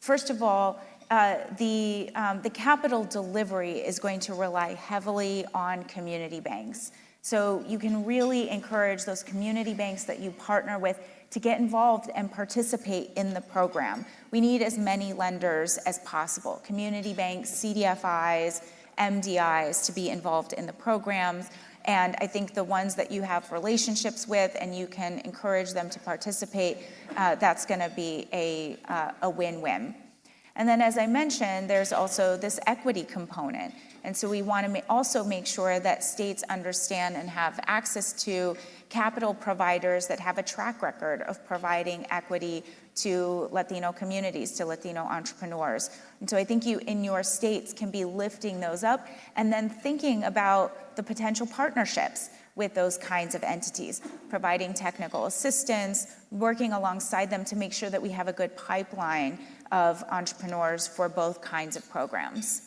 Speaker 2: First of all, the capital delivery is going to rely heavily on community banks.
Speaker 17: So you can really encourage those community banks that you partner with to get involved and participate in the program. We need as many lenders as possible, community banks, CDFIs, MDIs, to be involved in the programs. And I think the ones that you have relationships with and you can encourage them to participate, that's going to be a win-win. And then, as I mentioned, there's also this equity component. And so we want to also make sure that states understand and have access to capital providers that have a track record of providing equity to Latino communities, to Latino entrepreneurs. And so I think you, in your states, can be lifting those up and then thinking about the potential partnerships with those kinds of entities, providing technical assistance, working alongside them to make sure that we have a good pipeline of entrepreneurs for both kinds of programs.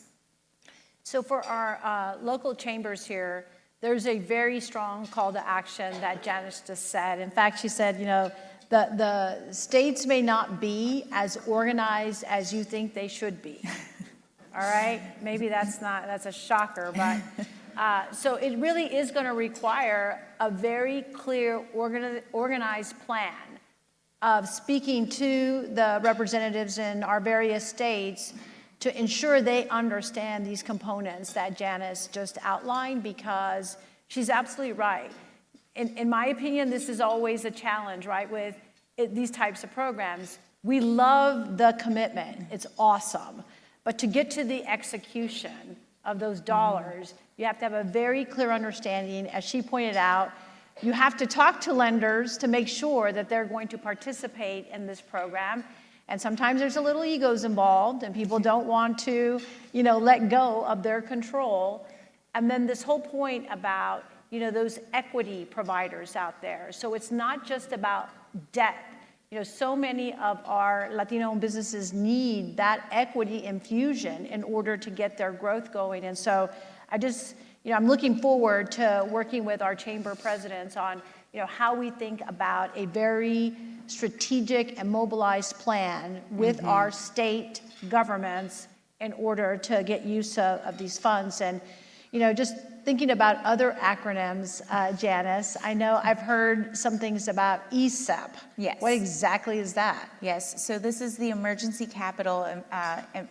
Speaker 16: So for our local chambers here, there's a very strong call to action that Janice just said. In fact, she said, you know, the states may not be as organized as you think they should be. All right? Maybe that's a shocker, but so it really is going to require a very clear organized plan of speaking to the representatives in our various states to ensure they understand these components that Janice just outlined, because she's absolutely right. In my opinion, this is always a challenge, right, with these types of programs. We love the commitment. It's awesome. But to get to the execution of those dollars, you have to have a very clear understanding. As she pointed out, you have to talk to lenders to make sure that they're going to participate in this program. And sometimes there's a little egos involved, and people don't want to, you know, let go of their control. And then this whole point about, you know, those equity providers out there. So it's not just about debt. You know, so many of our Latino businesses need that equity infusion in order to get their growth going. And so I just, you know, I'm looking forward to working with our chamber presidents on, you know, how we think about a very strategic and mobilized plan with our state governments in order to get use of these funds. And, you know, just thinking about other acronyms, Janice, I know I've heard some things about ESEP.
Speaker 17: Yes.
Speaker 16: What exactly is that?
Speaker 17: Yes, so this is the Emergency Capital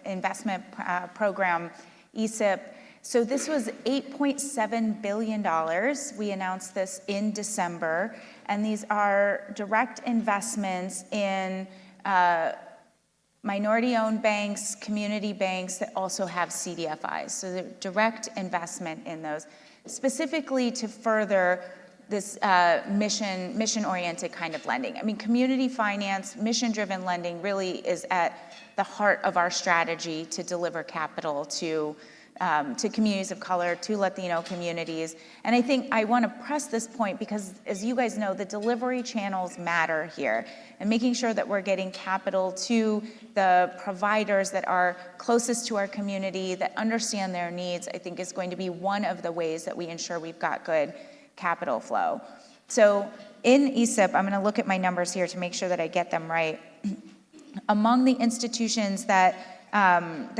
Speaker 17: Investment Program, ESEP. So this was $8.7 billion. We announced this in December, and these are direct investments in minority-owned banks, community banks that also have CDFIs. So the direct investment in those, specifically to further this mission-oriented kind of lending. I mean, community finance, mission-driven lending really is at the heart of our strategy to deliver capital to communities of color, to Latino communities. And I think I want to press this point because, as you guys know, the delivery channels matter here. And making sure that we're getting capital to the providers that are closest to our community, that understand their needs, I think is going to be one of the ways that we ensure we've got good capital flow. So in ESEP, I'm going to look at my numbers here to make sure that I get them right. Among the institutions that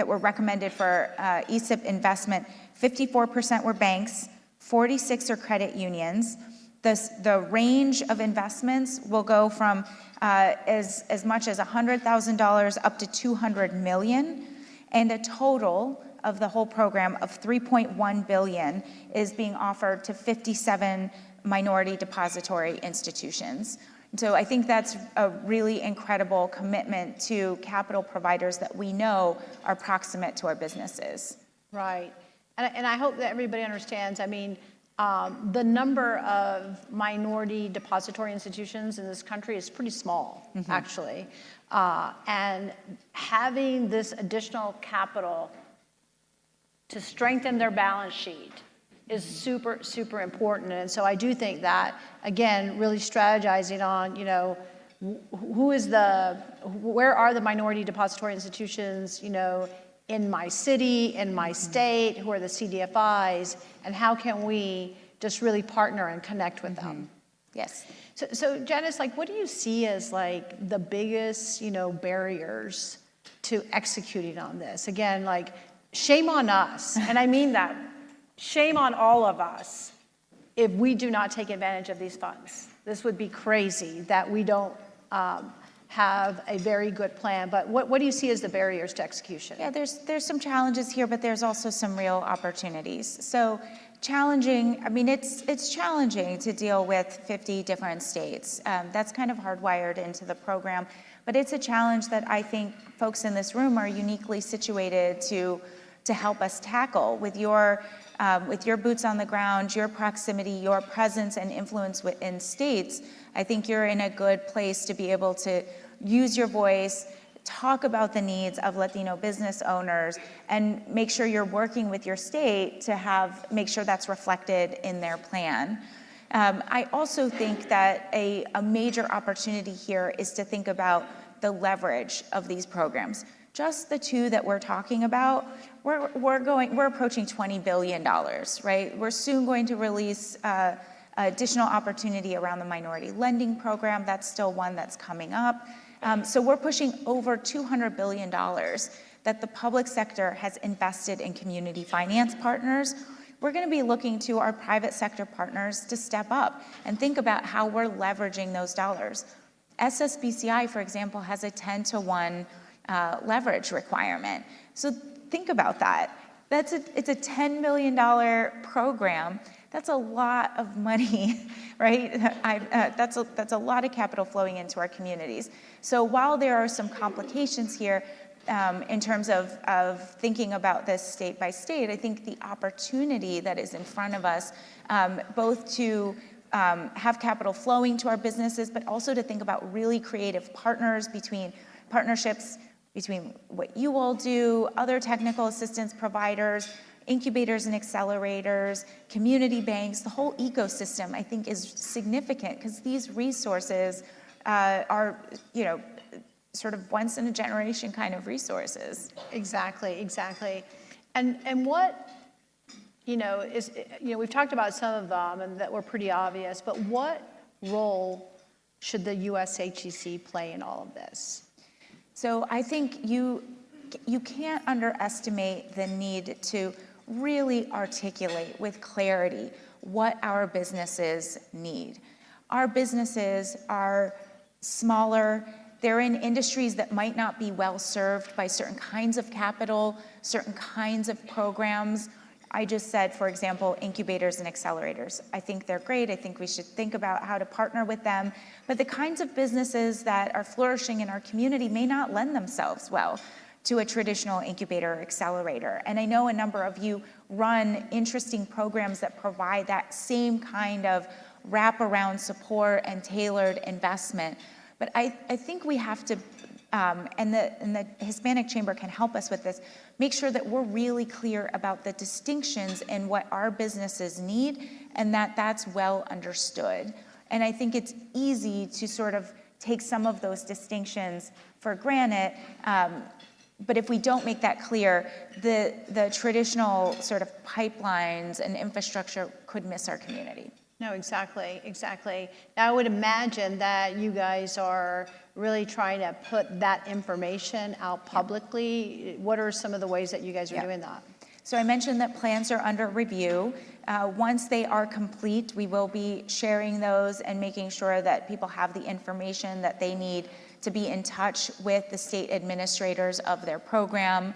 Speaker 17: were recommended for ESEP investment, 54% were banks, 46 are credit unions. The range of investments will go from as much as $100,000 up to $200 million, and a total of the whole program of $3.1 billion is being offered to 57 minority depository institutions. So I think that's a really incredible commitment to capital providers that we know are proximate to our businesses.
Speaker 16: Right. And I hope that everybody understands, I mean, the number of minority depository institutions in this country is pretty small, actually. And having this additional capital to strengthen their balance sheet is super, super important. And so I do think that, again, really strategizing on, you know, where are the minority depository institutions, you know, in my city, in my state, who are the CDFIs, and how can we just really partner and connect with them?
Speaker 17: Yes.
Speaker 16: So Janice, like, what do you see as like the biggest, you know, barriers to executing on this? Again, like, shame on us, and I mean that. Shame on all of us if we do not take advantage of these funds. This would be crazy that we don't have a very good plan. But what do you see as the barriers to execution?
Speaker 17: Yeah, there's some challenges here, but there's also some real opportunities. So challenging, I mean, it's challenging to deal with 50 different states. That's kind of hardwired into the program, but it's a challenge that I think folks in this room are uniquely situated to help us tackle with your boots on the ground, your proximity, your presence and influence within states. I think you're in a good place to be able to use your voice, talk about the needs of Latino business owners, and make sure you're working with your state to make sure that's reflected in their plan. I also think that a major opportunity here is to think about the leverage of these programs. Just the two that we're talking about, we're approaching $20 billion, right? We're soon going to release additional opportunity around the minority lending program. That's still one that's coming up. So we're pushing over $200 billion that the public sector has invested in community finance partners. We're going to be looking to our private sector partners to step up and think about how we're leveraging those dollars. SSBCI, for example, has a 10-to-1 leverage requirement. So think about that. It's a $10 million program. That's a lot of money, right? That's a lot of capital flowing into our communities. So while there are some complications here in terms of thinking about this state by state, I think the opportunity that is in front of us, both to have capital flowing to our businesses, but also to think about really creative partnerships between what you all do, other technical assistance providers, incubators and accelerators, community banks, the whole ecosystem, I think, is significant because these resources are, sort of once in a generation kind of resources.
Speaker 16: Exactly. And what, we've talked about some of them and that were pretty obvious, but what role should the USHCC play in all of this?
Speaker 17: So I think you can't underestimate the need to really articulate with clarity what our businesses need. Our businesses are smaller. They're in industries that might not be well served by certain kinds of capital, certain kinds of programs. I just said, for example, incubators and accelerators. I think they're great. I think we should think about how to partner with them. But the kinds of businesses that are flourishing in our community may not lend themselves well to a traditional incubator or accelerator. And I know a number of you run interesting programs that provide that same kind of wraparound support and tailored investment. But I think we have to, and the Hispanic Chamber can help us with this, make sure that we're really clear about the distinctions in what our businesses need and that that's well understood. And I think it's easy to sort of take some of those distinctions for granted, but if we don't make that clear, the traditional sort of pipelines and infrastructure could miss our community.
Speaker 16: No, exactly. Now, I would imagine that you guys are really trying to put that information out publicly. What are some of the ways that you guys are doing that?
Speaker 17: So I mentioned that plans are under review. Once they are complete, we will be sharing those and making sure that people have the information that they need to be in touch with the state administrators of their program.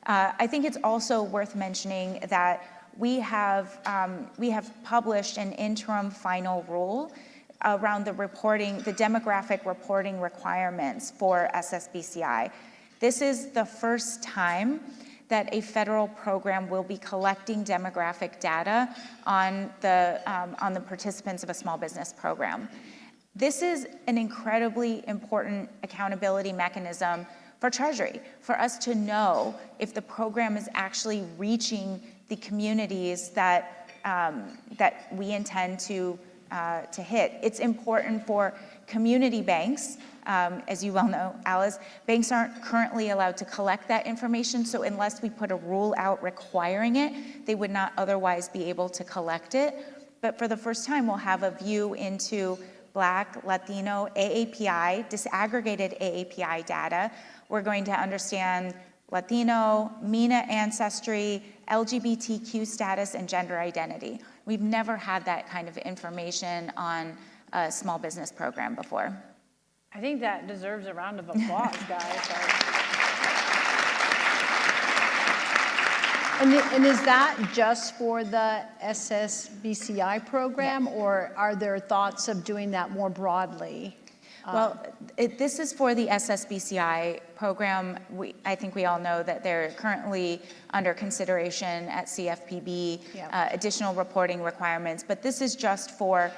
Speaker 17: I think it's also worth mentioning that we have published an interim final rule around the demographic reporting requirements for SSBCI. This is the first time that a federal program will be collecting demographic data on the participants of a small business program. This is an incredibly important accountability mechanism for Treasury, for us to know if the program is actually reaching the communities that we intend to hit. It's important for community banks. As you well know, Alice, banks aren't currently allowed to collect that information, so unless we put a rule out requiring it, they would not otherwise be able to collect it. But for the first time, we'll have a view into Black, Latino, AAPI, disaggregated AAPI data. We're going to understand Latino, MENA ancestry, LGBTQ status, and gender identity. We've never had that kind of information on a small business program before.
Speaker 16: I think that deserves a round of applause, guys. And is that just for the SSBCI program, or are there thoughts of doing that more broadly?
Speaker 17: Well, this is for the SSBCI program. I think we all know that they're currently under consideration at CFPB, additional reporting requirements, but this is just for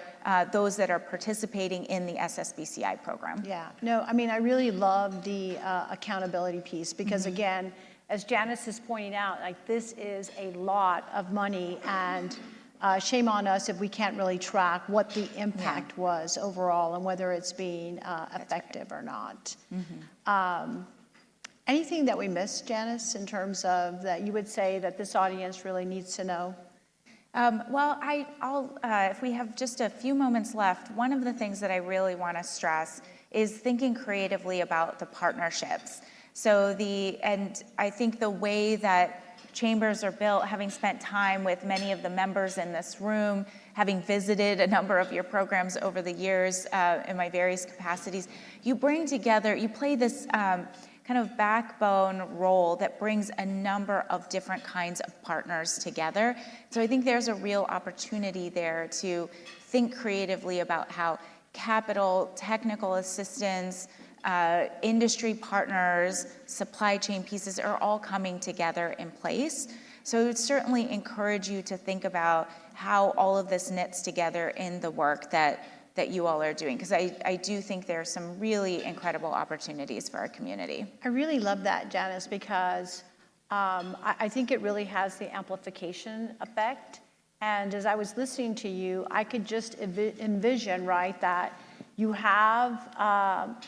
Speaker 17: those that are participating in the SSBCI program.
Speaker 16: Yeah, no, I mean, I really love the accountability piece because, again, as Janice is pointing out, like this is a lot of money, and shame on us if we can't really track what the impact was overall and whether it's being effective or not. Anything that we missed, Janice, in terms of that you would say that this audience really needs to know?
Speaker 17: Well, if we have just a few moments left, one of the things that I really want to stress is thinking creatively about the partnerships. And I think the way that chambers are built, having spent time with many of the members in this room, having visited a number of your programs over the years in my various capacities, you bring together, you play this kind of backbone role that brings a number of different kinds of partners together. So I think there's a real opportunity there to think creatively about how capital, technical assistance, industry partners, supply chain pieces are all coming together in place. So I would certainly encourage you to think about how all of this knits together in the work that you all are doing, because I do think there are some really incredible opportunities for our community.
Speaker 16: I really love that, Janice, because I think it really has the amplification effect. And as I was listening to you, I could just envision, right, that you have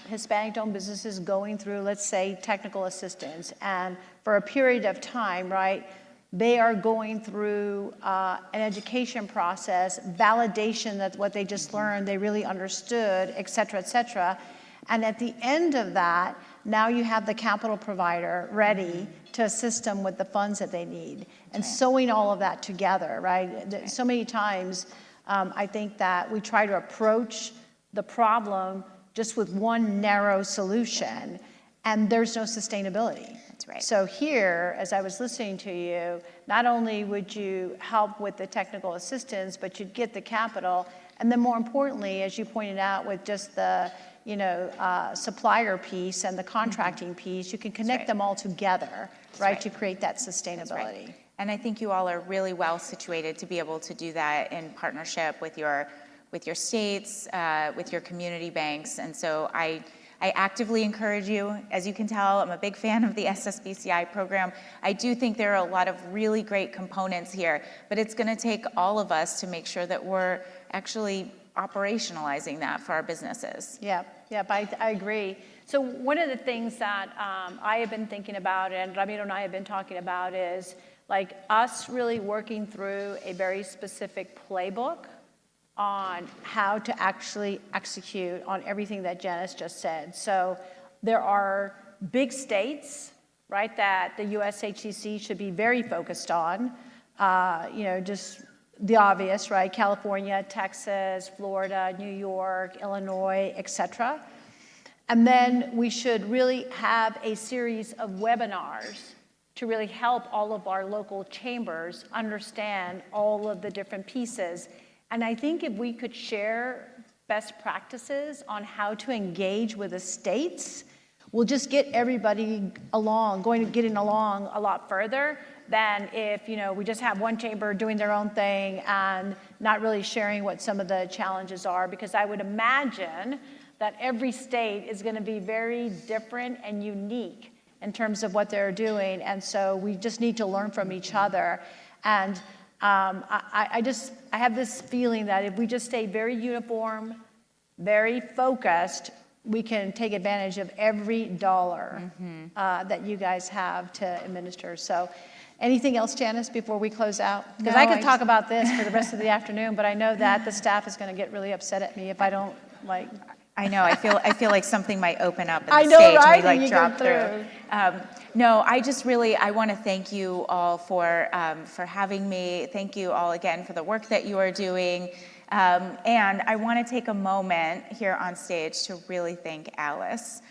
Speaker 16: Hispanic-owned businesses going through, let's say, technical assistance, and for a period of time, right, they are going through an education process, validation that what they just learned, they really understood, et cetera, et cetera. And at the end of that, now you have the capital provider ready to assist them with the funds that they need. And sewing all of that together, right? So many times, I think that we try to approach the problem just with one narrow solution, and there's no sustainability.
Speaker 17: That's right.
Speaker 16: So here, as I was listening to you, not only would you help with the technical assistance, but you'd get the capital, and then more importantly, as you pointed out, with just the supplier piece and the contracting piece, you can connect them all together, right, to create that sustainability.
Speaker 17: And I think you all are really well situated to be able to do that in partnership with your states, with your community banks. And so I actively encourage you. As you can tell, I'm a big fan of the SSBCI program. I do think there are a lot of really great components here, but it's going to take all of us to make sure that we're actually operationalizing that for our businesses.
Speaker 16: Yep, I agree. So one of the things that I have been thinking about, and Ramiro and I have been talking about, is like us really working through a very specific playbook on how to actually execute on everything that Janice just said. So there are big states, right, that the USHCC should be very focused on. Just the obvious, right? California, Texas, Florida, New York, Illinois, etc. And then we should really have a series of webinars to really help all of our local chambers understand all of the different pieces. And I think if we could share best practices on how to engage with the states, we'll just get everybody getting along a lot further than if we just have one chamber doing their own thing and not really sharing what some of the challenges are. Because I would imagine that every state is going to be very different and unique in terms of what they're doing, and so we just need to learn from each other. And I have this feeling that if we just stay very uniform, very focused, we can take advantage of every dollar that you guys have to administer. So anything else, Janice, before we close out? Because I could talk about this for the rest of the afternoon, but I know that the staff is going to get really upset at me if I don't
Speaker 17: I know. I feel like something might open up in the
Speaker 16: I know,
Speaker 17: stage
Speaker 16: right?
Speaker 17: and we
Speaker 16: And you
Speaker 17: drop
Speaker 16: get
Speaker 17: through. No, I want to thank you all for having me. Thank you all again for the work that you are doing. And I want to take a moment here on stage to really thank Alice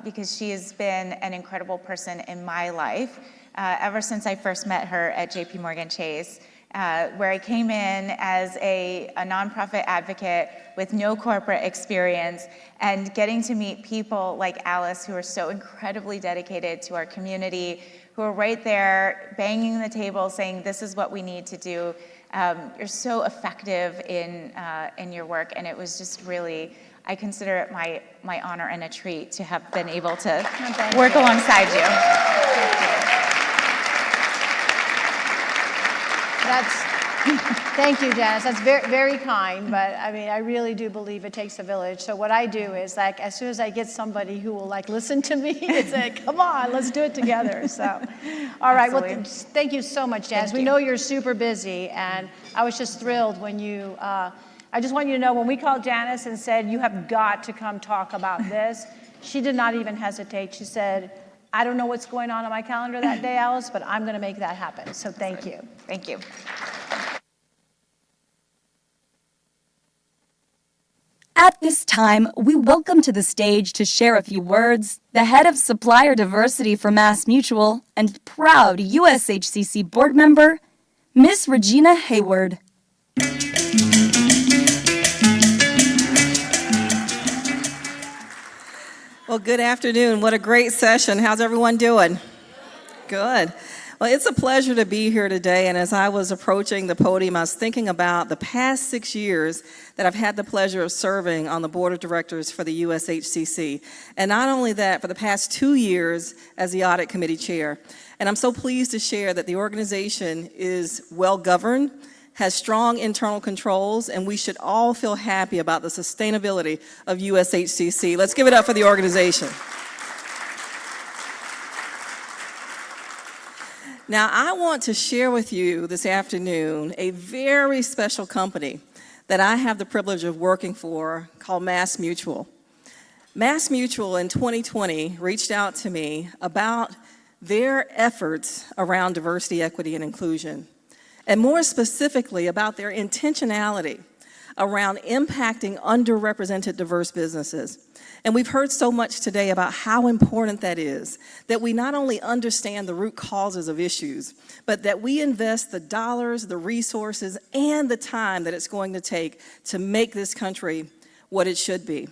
Speaker 17: because she has been an incredible person in my life ever since I first met her at JP Morgan Chase. Where I came in as a nonprofit advocate with no corporate experience and getting to meet people like Alice who are so incredibly dedicated to our community, who are right there banging the table saying, this is what we need to do. You're so effective in your work, and it was just really, I consider it my honor and a treat to have been able to work alongside you.
Speaker 16: Thank you, Janice. That's very, very kind, but I mean, I really do believe it takes a village. So what I do is like, as soon as I get somebody who will like listen to me and say, come on, let's do it together. So, all right.
Speaker 17: Absolutely.
Speaker 16: Well, thank you so much, Janice.
Speaker 17: Thank
Speaker 16: We
Speaker 17: you.
Speaker 16: know you're super busy, and I was just thrilled when you, I just want you to know when we called Janice and said, you have got to come talk about this, she did not even hesitate. She said, I don't know what's going on my calendar that day, Alice, but I'm going to make that happen. So thank you.
Speaker 17: Thank you.
Speaker 1: At this time, we welcome to the stage to share a few words the head of supplier diversity for MassMutual and proud USHCC board member, Ms. Regina Hayward.
Speaker 18: Well, good afternoon. What a great session. How's everyone doing? Good. Well, it's a pleasure to be here today, and as I was approaching the podium, I was thinking about the past 6 years that I've had the pleasure of serving on the board of directors for the USHCC. And not only that, for the past 2 years as the audit committee chair. And I'm so pleased to share that the organization is well governed, has strong internal controls, and we should all feel happy about the sustainability of USHCC. Let's give it up for the organization. Now, I want to share with you this afternoon a very special company that I have the privilege of working for called MassMutual. MassMutual in 2020 reached out to me about their efforts around diversity, equity, and inclusion, and more specifically about their intentionality around impacting underrepresented diverse businesses. And we've heard so much today about how important that is, that we not only understand the root causes of issues, but that we invest the dollars, the resources, and the time that it's going to take to make this country what it should be.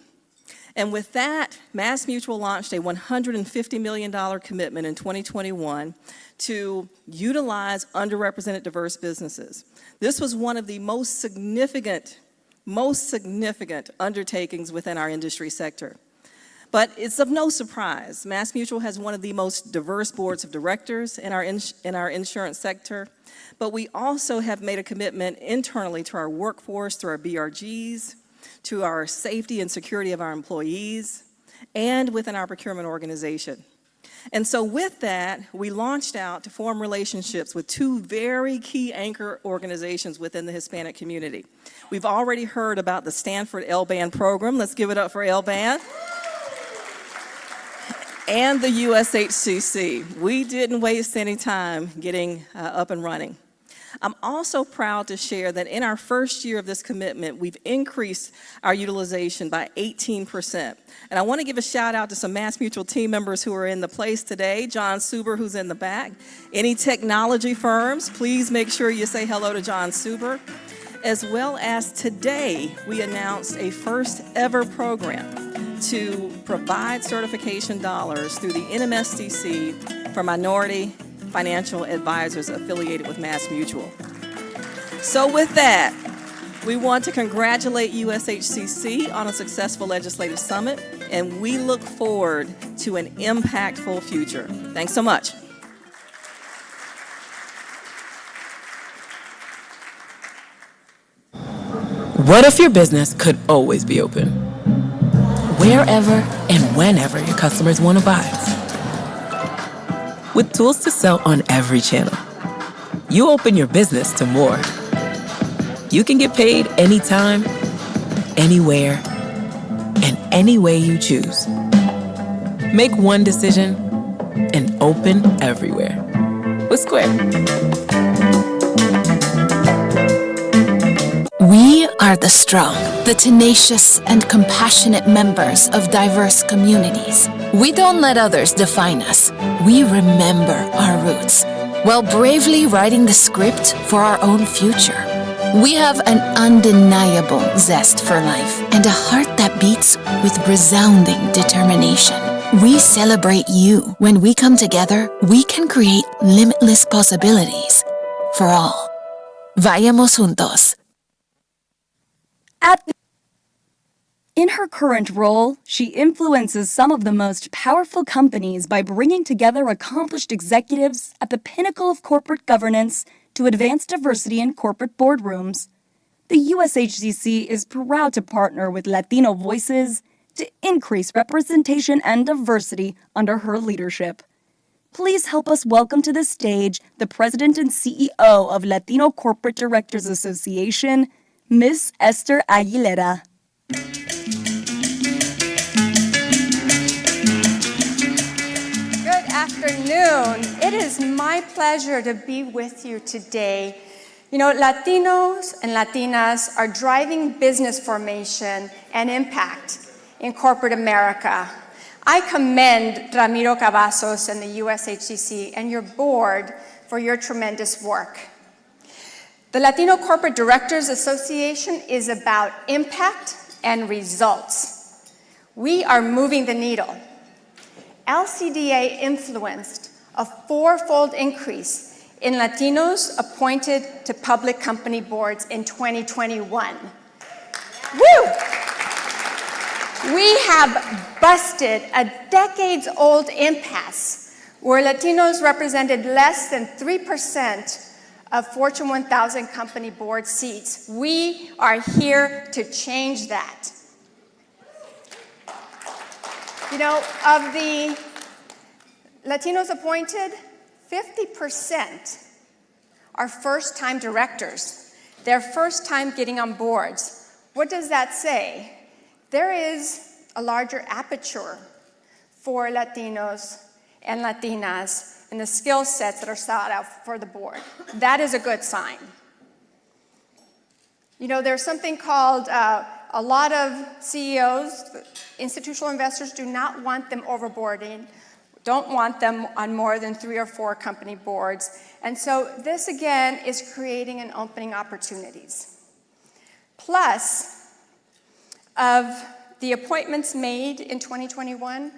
Speaker 18: And with that, MassMutual launched a $150 million commitment in 2021 to utilize underrepresented diverse businesses. This was one of the most significant undertakings within our industry sector. But it's of no surprise, MassMutual has one of the most diverse boards of directors in our insurance sector, but we also have made a commitment internally to our workforce through our BRGs, to our safety and security of our employees, and within our procurement organization. And so with that, we launched out to form relationships with two very key anchor organizations within the Hispanic community. We've already heard about the Stanford L-Band program. Let's give it up for L-Band. And the USHCC. We didn't waste any time getting up and running. I'm also proud to share that in our first year of this commitment, we've increased our utilization by 18%. And I want to give a shout out to some MassMutual team members who are in the place today. John Suber, who's in the back. Any technology firms, please make sure you say hello to John Suber. As well as today, we announced a first ever program to provide certification dollars through the NMSDC for minority financial advisors affiliated with MassMutual. So with that, we want to congratulate USHCC on a successful legislative summit, and we look forward to an impactful future. Thanks so much.
Speaker 19: What if your business could always be open? Wherever and whenever your customers want to buy. With tools to sell on every channel, you open your business to more. You can get paid anytime, anywhere, and any way you choose. Make one decision and open everywhere with Square.
Speaker 20: We are the strong, the tenacious, and compassionate members of diverse communities. We don't let others define us. We remember our roots, while bravely writing the script for our own future. We have an undeniable zest for life and a heart that beats with resounding determination. We celebrate you. When we come together, we can create limitless possibilities for all. Vayamos juntos.
Speaker 1: In her current role, she influences some of the most powerful companies by bringing together accomplished executives at the pinnacle of corporate governance to advance diversity in corporate boardrooms. The USHCC is proud to partner with Latino voices to increase representation and diversity under her leadership. Please help us welcome to the stage the President and CEO of Latino Corporate Directors Association, Ms. Esther Aguilera.
Speaker 21: Good afternoon. It is my pleasure to be with you today. You know, Latinos and Latinas are driving business formation and impact in corporate America. I commend Ramiro Cavazos and the USHCC and your board for your tremendous work. The Latino Corporate Directors Association is about impact and results. We are moving the needle. LCDA influenced a fourfold increase in Latinos appointed to public company boards in 2021. Woo! We have busted a decades-old impasse where Latinos represented less than 3% of Fortune 1000 company board seats. We are here to change that. You know, of the Latinos appointed, 50% are first-time directors. They're first time getting on boards. What does that say? There is a larger aperture for Latinos and Latinas in the skill sets that are sought out for the board. That is a good sign. You know, there's something called a lot of CEOs, institutional investors do not want them overboarding, don't want them on more than 3 or 4 company boards. And so this, again, is creating and opening opportunities. Plus, of the appointments made in 2021,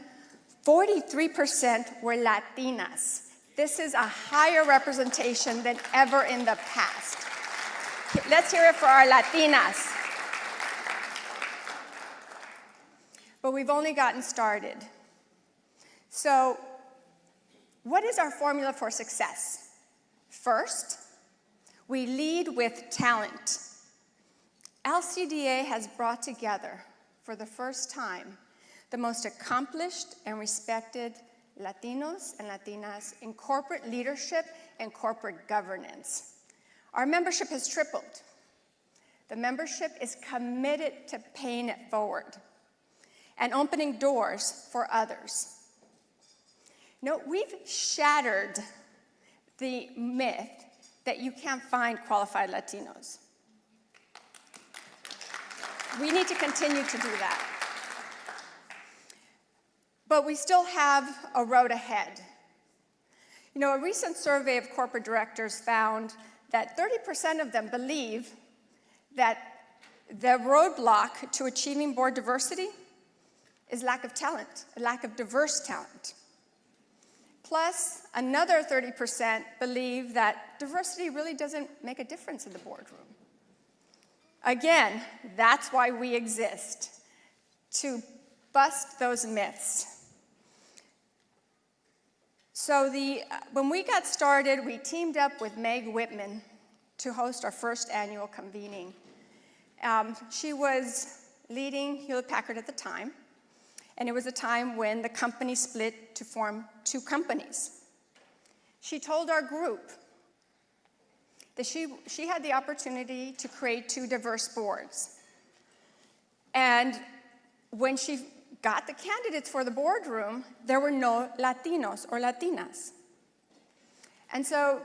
Speaker 21: 43% were Latinas. This is a higher representation than ever in the past. Let's hear it for our Latinas. But we've only gotten started. So, what is our formula for success? First, we lead with talent. LCDA has brought together, for the first time, the most accomplished and respected Latinos and Latinas in corporate leadership and corporate governance. Our membership has tripled. The membership is committed to paying it forward and opening doors for others. You know, we've shattered the myth that you can't find qualified Latinos. We need to continue to do that. But we still have a road ahead. You know, a recent survey of corporate directors found that 30% of them believe that the roadblock to achieving board diversity is lack of talent, a lack of diverse talent. Plus, another 30% believe that diversity really doesn't make a difference in the boardroom. Again, that's why we exist, to bust those myths. So when we got started, we teamed up with Meg Whitman to host our first annual convening. She was leading Hewlett-Packard at the time, and it was a time when the company split to form 2 companies. She told our group that she had the opportunity to create 2 diverse boards. And when she got the candidates for the boardroom, there were no Latinos or Latinas. And so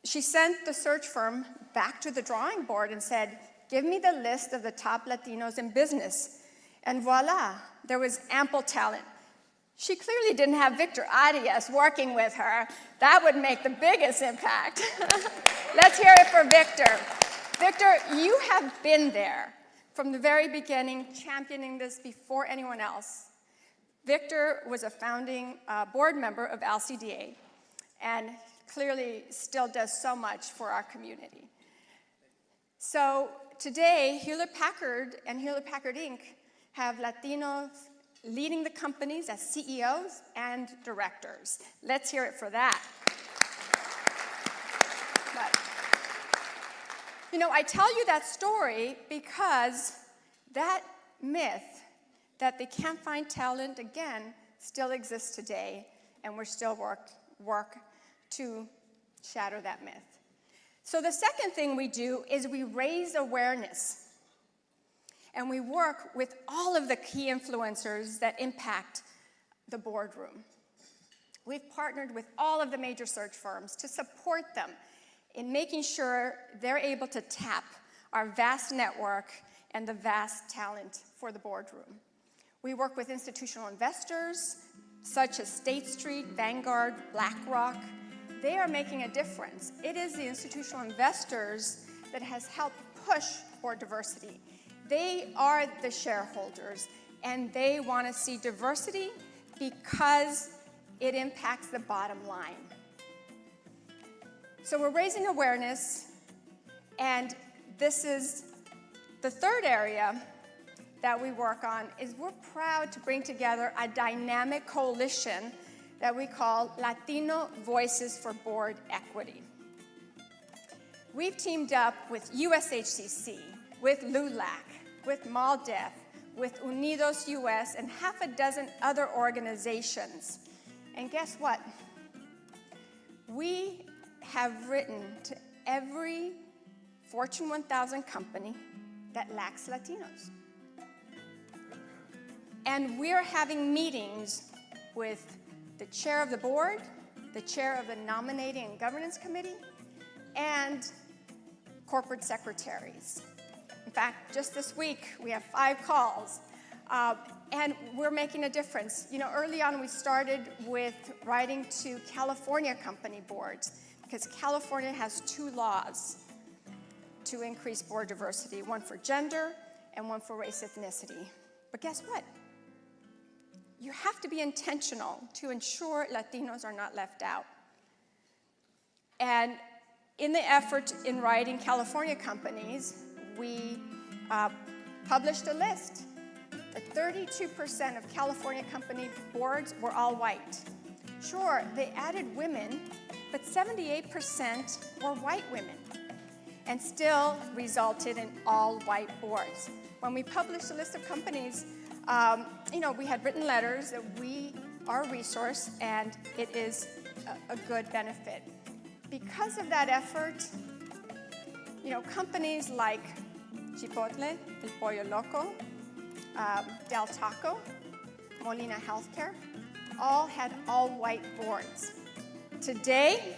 Speaker 21: she sent the search firm back to the drawing board and said, give me the list of the top Latinos in business. And voila, there was ample talent. She clearly didn't have Victor Arias working with her. That would make the biggest impact. Let's hear it for Victor. Victor, you have been there from the very beginning, championing this before anyone else. Victor was a founding board member of LCDA and clearly still does so much for our community. So today, Hewlett-Packard and Hewlett-Packard Inc. have Latinos leading the companies as CEOs and directors. Let's hear it for that. But, you know, I tell you that story because that myth that they can't find talent again still exists today, and we're still work to shatter that myth. So the second thing we do is we raise awareness. And we work with all of the key influencers that impact the boardroom. We've partnered with all of the major search firms to support them in making sure they're able to tap our vast network and the vast talent for the boardroom. We work with institutional investors such as State Street, Vanguard, BlackRock. They are making a difference. It is the institutional investors that has helped push for diversity. They are the shareholders, and they want to see diversity because it impacts the bottom line. So we're raising awareness, and this is the third area that we work on, is we're proud to bring together a dynamic coalition that we call Latino Voices for Board Equity. We've teamed up with USHCC, with LULAC, with MALDEF, with Unidos US, and half a dozen other organizations. And guess what? We have written to every Fortune 1000 company that lacks Latinos. And we're having meetings with the chair of the board, the chair of the nominating and governance committee, and corporate secretaries. In fact, just this week, we have 5 calls, and we're making a difference. You know, early on, we started with writing to California company boards, because California has 2 laws to increase board diversity, one for gender and one for race ethnicity. But guess what? You have to be intentional to ensure Latinos are not left out. And in the effort in writing California companies, we published a list that 32% of California company boards were all white. Sure, they added women, but 78% were white women, and still resulted in all white boards. When we published a list of companies, you know, we had written letters that we are a resource, and it is a good benefit. Because of that effort, you know, companies like Chipotle, El Pollo Loco, Del Taco, Molina Healthcare, all had all-white boards. Today,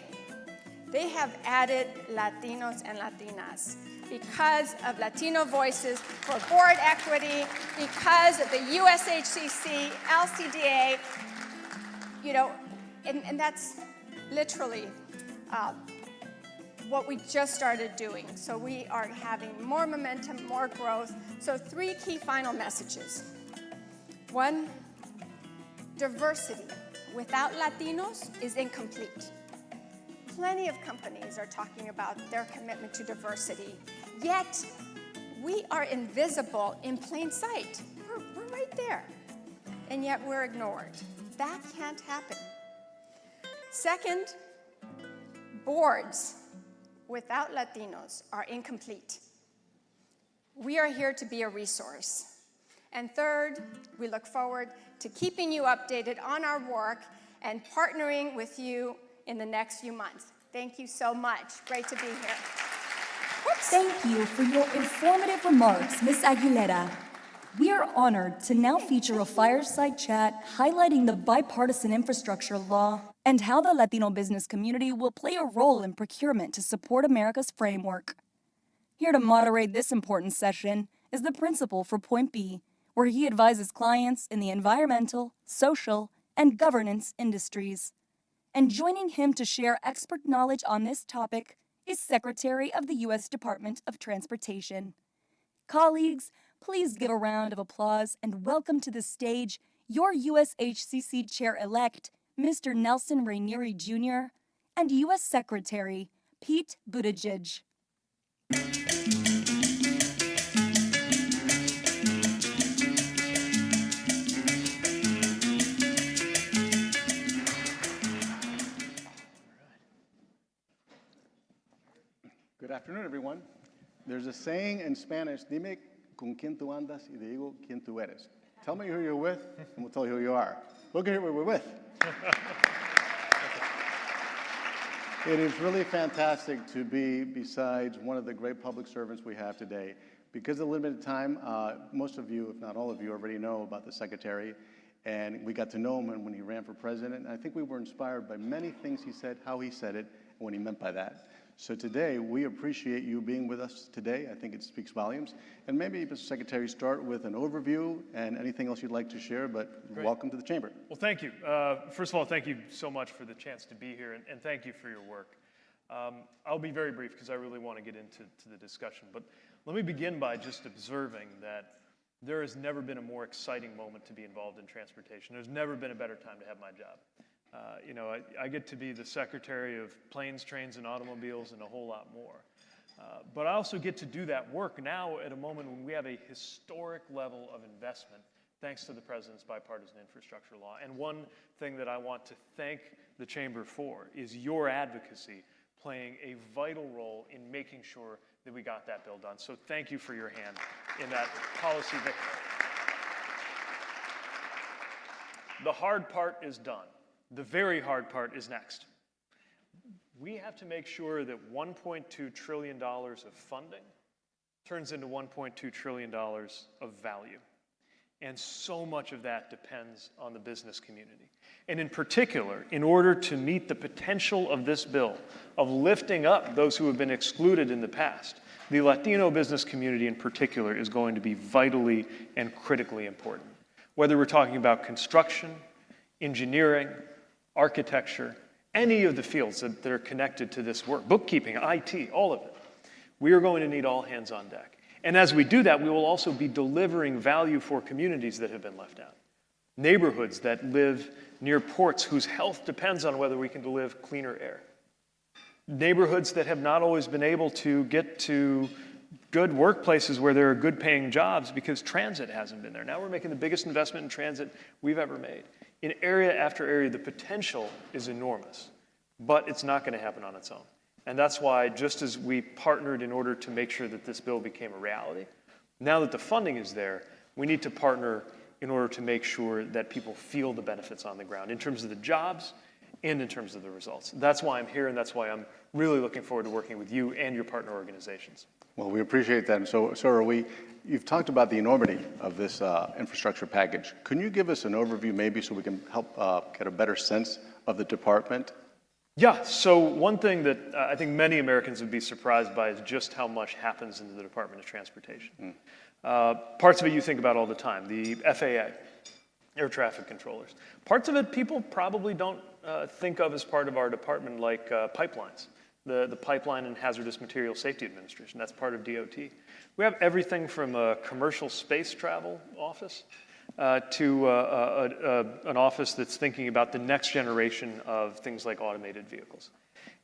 Speaker 21: they have added Latinos and Latinas because of Latino Voices for Board Equity, because of the USHCC, LCDA, you know, and that's literally what we just started doing. So we are having more momentum, more growth. So 3 key final messages. 1, diversity without Latinos is incomplete. Plenty of companies are talking about their commitment to diversity, yet we are invisible in plain sight. We're right there, and yet we're ignored. That can't happen. Second, boards without Latinos are incomplete. We are here to be a resource. And third, we look forward to keeping you updated on our work and partnering with you in the next few months. Thank you so much. Great to be here.
Speaker 1: Thank you for your informative remarks, Ms. Aguilera. We are honored to now feature a fireside chat highlighting the bipartisan infrastructure law and how the Latino business community will play a role in procurement to support America's framework. Here to moderate this important session is the principal for Point B, where he advises clients in the environmental, social, and governance industries. And joining him to share expert knowledge on this topic is Secretary of the U.S. Department of Transportation. Colleagues, please give a round of applause and welcome to the stage your USHCC Chair-elect, Mr. Nelson Rainieri Jr., and U.S. Secretary Pete Buttigieg.
Speaker 3: Good afternoon, everyone. There's a saying in Spanish, dime con quién tú andas y te digo quién tú eres. Tell me who you're with, and we'll tell you who you are. Look at who we're with. It is really fantastic to be beside one of the great public servants we have today. Because of limited time, most of you, if not all of you, already know about the Secretary, and we got to know him when he ran for president, and I think we were inspired by many things he said, how he said it, and what he meant by that. So today, we appreciate you being with us today. I think it speaks volumes. And maybe, Mr. Secretary, start with an overview and anything else you'd like to share, but
Speaker 22: Great.
Speaker 3: Welcome to the Chamber.
Speaker 22: Well, thank you. First of all, thank you so much for the chance to be here, and thank you for your work. I'll be very brief because I really want to get into the discussion. But let me begin by just observing that there has never been a more exciting moment to be involved in transportation. There's never been a better time to have my job. I get to be the Secretary of Planes, Trains, and Automobiles and a whole lot more. But I also get to do that work now at a moment when we have a historic level of investment thanks to the President's bipartisan infrastructure law. And one thing that I want to thank the Chamber for is your advocacy playing a vital role in making sure that we got that bill done. So thank you for your hand in that policy victory. The hard part is done. The very hard part is next. We have to make sure that $1.2 trillion of funding turns into $1.2 trillion of value. And so much of that depends on the business community. And in particular, in order to meet the potential of this bill, of lifting up those who have been excluded in the past, the Latino business community in particular is going to be vitally and critically important. Whether we're talking about construction, engineering, architecture, any of the fields that are connected to this work, bookkeeping, IT, all of it, we are going to need all hands on deck. And as we do that, we will also be delivering value for communities that have been left out. Neighborhoods that live near ports whose health depends on whether we can deliver cleaner air. Neighborhoods that have not always been able to get to good workplaces where there are good paying jobs because transit hasn't been there. Now we're making the biggest investment in transit we've ever made. In area after area, the potential is enormous, but it's not going to happen on its own. And that's why, just as we partnered in order to make sure that this bill became a reality, now that the funding is there, we need to partner in order to make sure that people feel the benefits on the ground in terms of the jobs and in terms of the results. That's why I'm here, and that's why I'm really looking forward to working with you and your partner organizations.
Speaker 3: Well, we appreciate that, and so are we. You've talked about the enormity of this infrastructure package. Can you give us an overview maybe so we can help get a better sense of the department?
Speaker 22: Yeah, so one thing that I think many Americans would be surprised by is just how much happens in the Department of Transportation. Parts of it you think about all the time, the FAA, air traffic controllers. Parts of it people probably don't think of as part of our department, like pipelines. The Pipeline and Hazardous Material Safety Administration, that's part of DOT. We have everything from a commercial space travel office to an office that's thinking about the next generation of things like automated vehicles.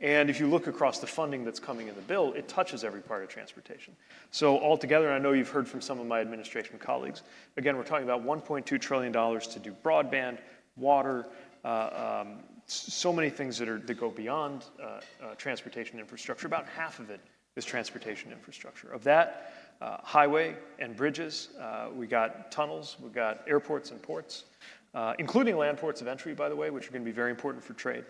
Speaker 22: And if you look across the funding that's coming in the bill, it touches every part of transportation. So altogether, and I know you've heard from some of my administration colleagues, again, we're talking about $1.2 trillion to do broadband, water, so many things that go beyond transportation infrastructure. About half of it is transportation infrastructure. Of that, highway and bridges, we got tunnels, we got airports and ports, including land ports of entry, by the way, which are going to be very important for trade.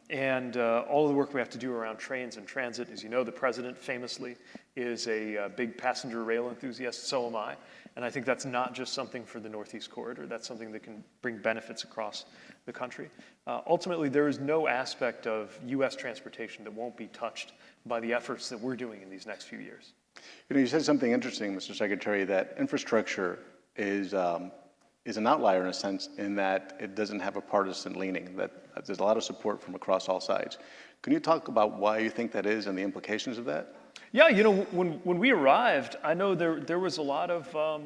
Speaker 22: And all of the work we have to do around trains and transit. As you know, the president famously is a big passenger rail enthusiast, so am I. And I think that's not just something for the Northeast Corridor, that's something that can bring benefits across the country. Ultimately, there is no aspect of U.S. transportation that won't be touched by the efforts that we're doing in these next few years.
Speaker 3: You know, you said something interesting, Mr. Secretary, that infrastructure is an outlier in a sense in that it doesn't have a partisan leaning, that there's a lot of support from across all sides. Can you talk about why you think that is and the implications of that?
Speaker 22: Yeah, you know, when we arrived, I know there was a lot of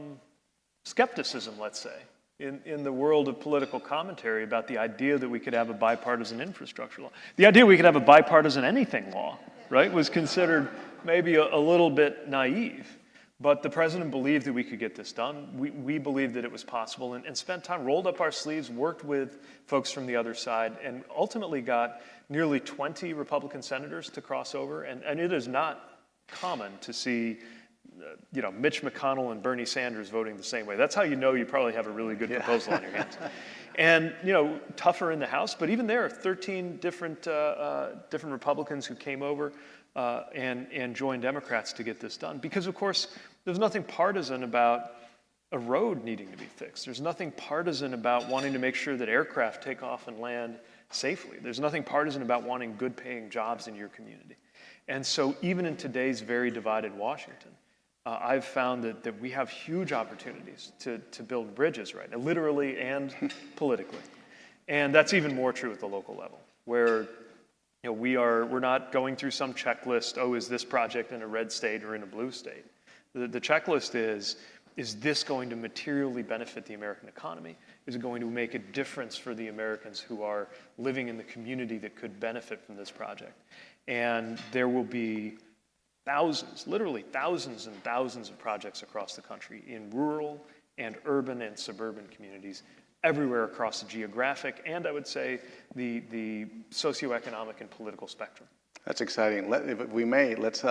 Speaker 22: skepticism, let's say, in the world of political commentary about the idea that we could have a bipartisan infrastructure law. The idea we could have a bipartisan anything law, right, was considered maybe a little bit naive. But the president believed that we could get this done. We believed that it was possible and spent time, rolled up our sleeves, worked with folks from the other side, and ultimately got nearly 20 Republican senators to cross over. And it is not common to see Mitch McConnell and Bernie Sanders voting the same way. That's how you know you probably have a really good proposal on your hands. And, tougher in the House, but even there, 13 different Republicans who came over and joined Democrats to get this done. Because, of course, there's nothing partisan about a road needing to be fixed. There's nothing partisan about wanting to make sure that aircraft take off and land safely. There's nothing partisan about wanting good-paying jobs in your community. And so even in today's very divided Washington, I've found that we have huge opportunities to build bridges right now, literally and politically. And that's even more true at the local level, where we're not going through some checklist, is this project in a red state or in a blue state? The checklist is this going to materially benefit the American economy? Is it going to make a difference for the Americans who are living in the community that could benefit from this project? And there will be thousands, literally thousands and thousands of projects across the country in rural and urban and suburban communities everywhere across the geographic and, I would say, the socioeconomic and political spectrum.
Speaker 3: That's exciting. If we may, let's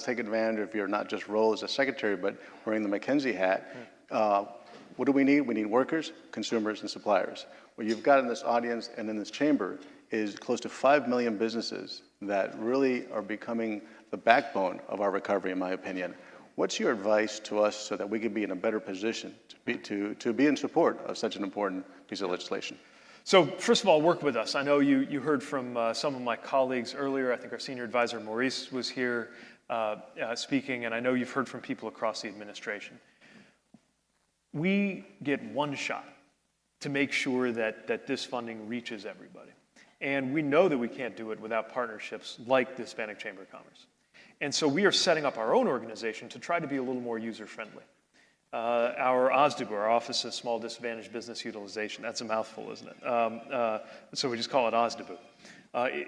Speaker 3: take advantage of your not just role as a secretary, but wearing the McKinsey hat. What do we need? We need workers, consumers, and suppliers. What you've got in this audience and in this chamber is close to 5 million businesses that really are becoming the backbone of our recovery, in my opinion. What's your advice to us so that we can be in a better position to be in support of such an important piece of legislation?
Speaker 22: So first of all, work with us. I know you heard from some of my colleagues earlier. I think our senior advisor, Maurice, was here speaking, and I know you've heard from people across the administration. We get one shot to make sure that this funding reaches everybody. And we know that we can't do it without partnerships like the Hispanic Chamber of Commerce. And so we are setting up our own organization to try to be a little more user-friendly. Our OSDBU, our Office of Small Disadvantaged Business Utilization, that's a mouthful, isn't it? So we just call it OSDBU.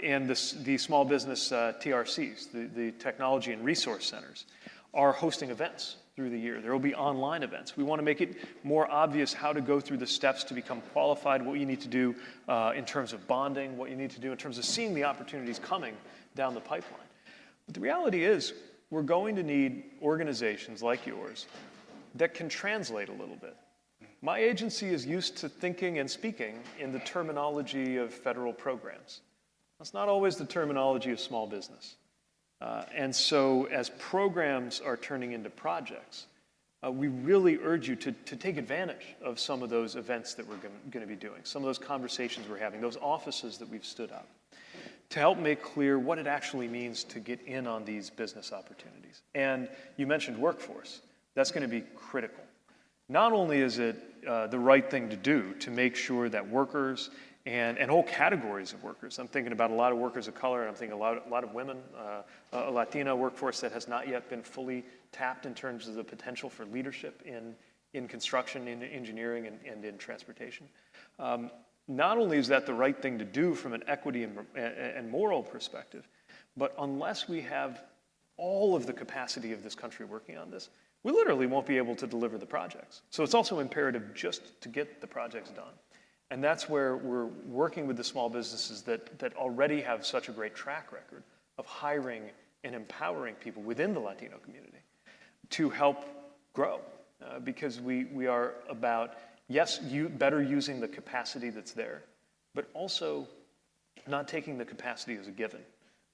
Speaker 22: And the small business TRCs, the Technology and Resource Centers, are hosting events through the year. There will be online events. We want to make it more obvious how to go through the steps to become qualified, what you need to do in terms of bonding, what you need to do in terms of seeing the opportunities coming down the pipeline. But the reality is, we're going to need organizations like yours that can translate a little bit. My agency is used to thinking and speaking in the terminology of federal programs. That's not always the terminology of small business. And so as programs are turning into projects, we really urge you to take advantage of some of those events that we're going to be doing, some of those conversations we're having, those offices that we've stood up, to help make clear what it actually means to get in on these business opportunities. And you mentioned workforce. That's going to be critical. Not only is it the right thing to do to make sure that workers and whole categories of workers, I'm thinking about a lot of workers of color, and I'm thinking a lot of women, a Latino workforce that has not yet been fully tapped in terms of the potential for leadership in construction, in engineering, and in transportation. Not only is that the right thing to do from an equity and moral perspective, but unless we have all of the capacity of this country working on this, we literally won't be able to deliver the projects. So it's also imperative just to get the projects done. And that's where we're working with the small businesses that already have such a great track record of hiring and empowering people within the Latino community to help grow. Because we are about, yes, better using the capacity that's there, but also not taking the capacity as a given,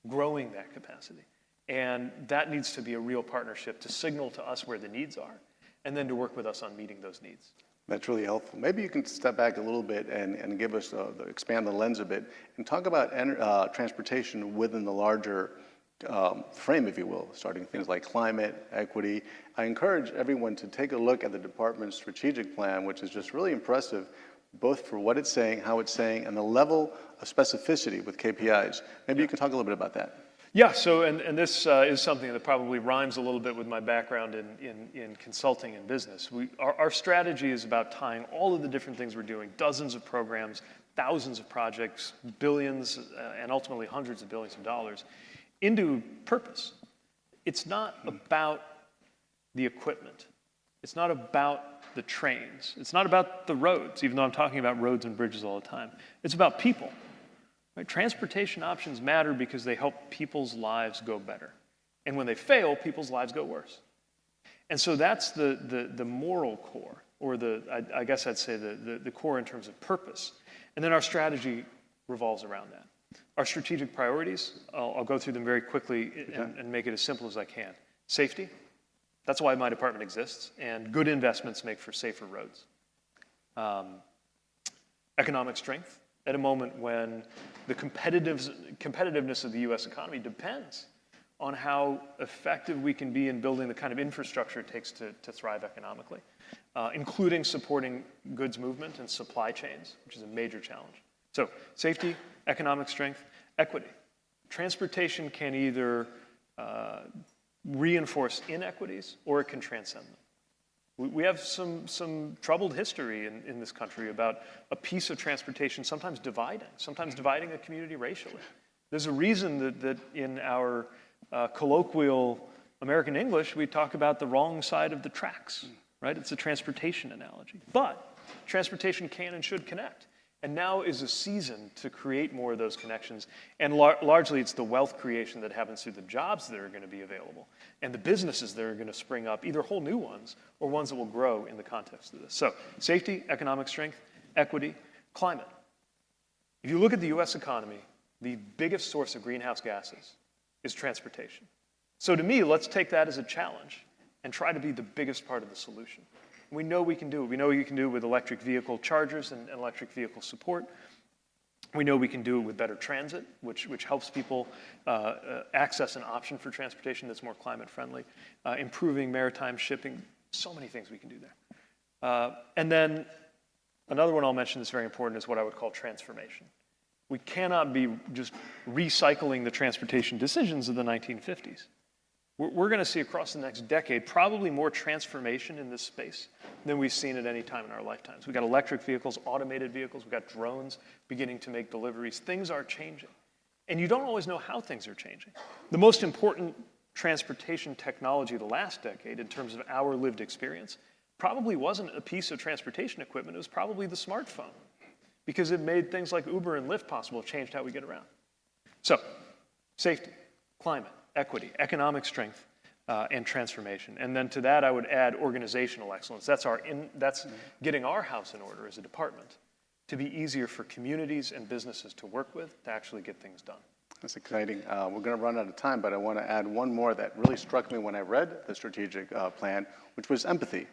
Speaker 22: growing that capacity. And that needs to be a real partnership to signal to us where the needs are and then to work with us on meeting those needs.
Speaker 3: That's really helpful. Maybe you can step back a little bit and give us, expand the lens a bit, and talk about transportation within the larger frame, if you will, starting things like climate, equity. I encourage everyone to take a look at the department's strategic plan, which is just really impressive, both for what it's saying, how it's saying, and the level of specificity with KPIs. Maybe you can talk a little bit about that.
Speaker 22: Yeah, so, and this is something that probably rhymes a little bit with my background in consulting and business. Our strategy is about tying all of the different things we're doing, dozens of programs, thousands of projects, billions, and ultimately hundreds of billions of dollars, into purpose. It's not about the equipment. It's not about the trains. It's not about the roads, even though I'm talking about roads and bridges all the time. It's about people. Right? Transportation options matter because they help people's lives go better. And when they fail, people's lives go worse. And so that's the moral core, or I guess I'd say the core in terms of purpose. And then our strategy revolves around that. Our strategic priorities, I'll go through them very quickly and make it as simple as I can. Safety, that's why my department exists, and good investments make for safer roads. Economic strength, at a moment when the competitiveness of the U.S. economy depends on how effective we can be in building the kind of infrastructure it takes to thrive economically, including supporting goods movement and supply chains, which is a major challenge. So safety, economic strength, equity. Transportation can either reinforce inequities or it can transcend them. We have some troubled history in this country about a piece of transportation sometimes dividing a community racially. There's a reason that in our colloquial American English, we talk about the wrong side of the tracks, right? It's a transportation analogy. But transportation can and should connect. And now is a season to create more of those connections. And largely, it's the wealth creation that happens through the jobs that are going to be available and the businesses that are going to spring up, either whole new ones or ones that will grow in the context of this. So safety, economic strength, equity, climate. If you look at the U.S. economy, the biggest source of greenhouse gases is transportation. So to me, let's take that as a challenge and try to be the biggest part of the solution. We know we can do it. We know we can do it with electric vehicle chargers and electric vehicle support. We know we can do it with better transit, which helps people access an option for transportation that's more climate friendly, improving maritime shipping, so many things we can do there. And then another one I'll mention that's very important is what I would call transformation. We cannot be just recycling the transportation decisions of the 1950s. We're going to see across the next decade probably more transformation in this space than we've seen at any time in our lifetimes. We've got electric vehicles, automated vehicles, we've got drones beginning to make deliveries. Things are changing. And you don't always know how things are changing. The most important transportation technology of the last decade in terms of our lived experience probably wasn't a piece of transportation equipment, it was probably the smartphone, because it made things like Uber and Lyft possible, changed how we get around. So, safety, climate, equity, economic strength, and transformation. And then to that, I would add organizational excellence. That's getting our house in order as a department to be easier for communities and businesses to work with to actually get things done.
Speaker 3: That's exciting. We're going to run out of time, but I want to add one more that really struck me when I read the strategic plan, which was empathy.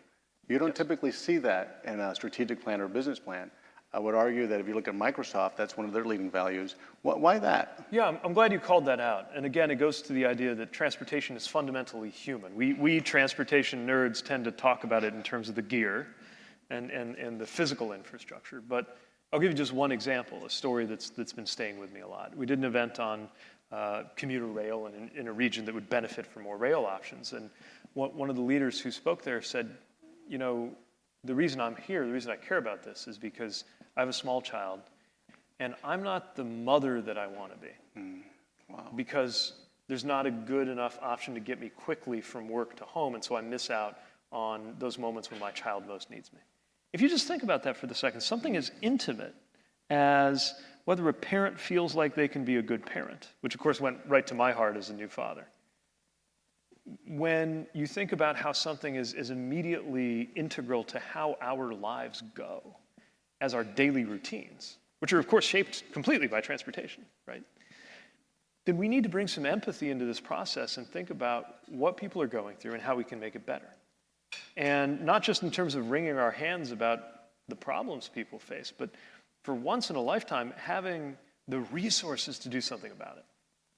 Speaker 3: You don't typically see that in a strategic plan or business plan. I would argue that if you look at Microsoft, that's one of their leading values. Why that?
Speaker 22: Yeah, I'm glad you called that out. And again, it goes to the idea that transportation is fundamentally human. We transportation nerds tend to talk about it in terms of the gear and the physical infrastructure. But I'll give you just one example, a story that's been staying with me a lot. We did an event on commuter rail in a region that would benefit from more rail options. And one of the leaders who spoke there said, you know, the reason I'm here, the reason I care about this is because I have a small child, and I'm not the mother that I want to be.
Speaker 3: Wow.
Speaker 22: Because there's not a good enough option to get me quickly from work to home, and so I miss out on those moments when my child most needs me. If you just think about that for the second, something as intimate as whether a parent feels like they can be a good parent, which of course went right to my heart as a new father. When you think about how something is immediately integral to how our lives go as our daily routines, which are of course shaped completely by transportation, right? Then we need to bring some empathy into this process and think about what people are going through and how we can make it better. And not just in terms of wringing our hands about the problems people face, but for once in a lifetime, having the resources to do something about it.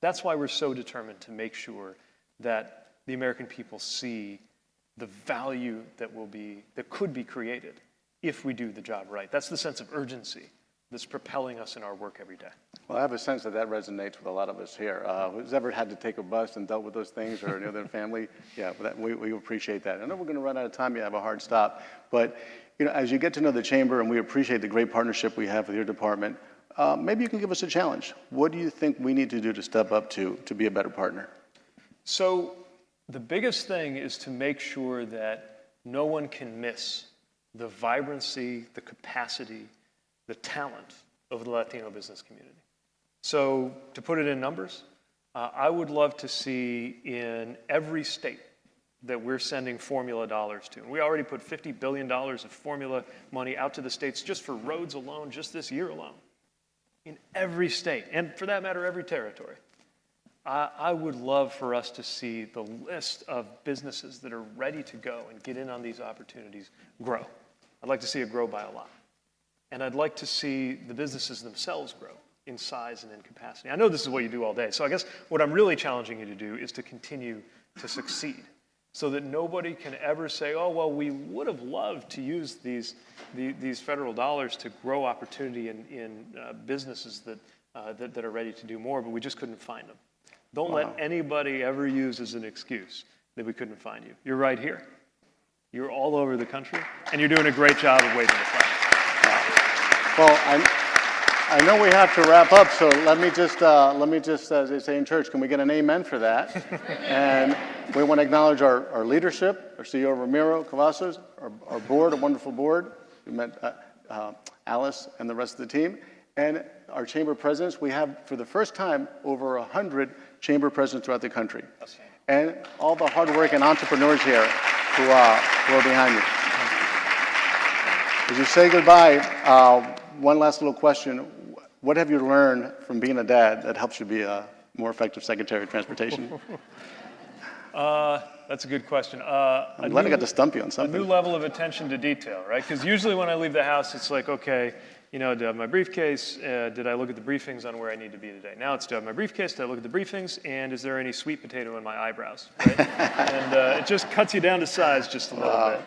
Speaker 22: That's why we're so determined to make sure that the American people see the value that could be created if we do the job right. That's the sense of urgency that's propelling us in our work every day.
Speaker 3: Well, I have a sense that resonates with a lot of us here. Who's ever had to take a bus and dealt with those things, or their family? Yeah, we appreciate that. I know we're going to run out of time. You have a hard stop. But as you get to know the Chamber, and we appreciate the great partnership we have with your department, maybe you can give us a challenge. What do you think we need to do to step up to be a better partner?
Speaker 22: So the biggest thing is to make sure that no one can miss the vibrancy, the capacity, the talent of the Latino business community. So to put it in numbers, I would love to see in every state that we're sending formula dollars to. And we already put $50 billion of formula money out to the states just for roads alone, just this year alone. In every state, and for that matter, every territory. I would love for us to see the list of businesses that are ready to go and get in on these opportunities grow. I'd like to see it grow by a lot. And I'd like to see the businesses themselves grow in size and in capacity. I know this is what you do all day, so I guess what I'm really challenging you to do is to continue to succeed so that nobody can ever say, oh, well, we would have loved to use these federal dollars to grow opportunity in businesses that are ready to do more, but we just couldn't find them. Don't let anybody ever use as an excuse that we couldn't find you. You're right here. You're all over the country, and you're doing a great job of waving the flag.
Speaker 3: Well, I know we have to wrap up, so let me just, as they say in church, can we get an amen for that? And we want to acknowledge our leadership, our CEO Ramiro Cavazos, our board, a wonderful board. We met Alice and the rest of the team. And our chamber presidents. We have, for the first time, over 100 chamber presidents throughout the country. And all the hardworking entrepreneurs here who are behind you. As you say goodbye, one last little question. What have you learned from being a dad that helps you be a more effective Secretary of Transportation?
Speaker 22: That's a good question.
Speaker 3: I'm glad I got to stump you on something.
Speaker 22: A new level of attention to detail, right? Because usually when I leave the house, it's like, okay, do I have my briefcase? Did I look at the briefings on where I need to be today? Now it's, do I have my briefcase? Did I look at the briefings? And is there any sweet potato in my eyebrows? Right? And it just cuts you down to size just a little bit.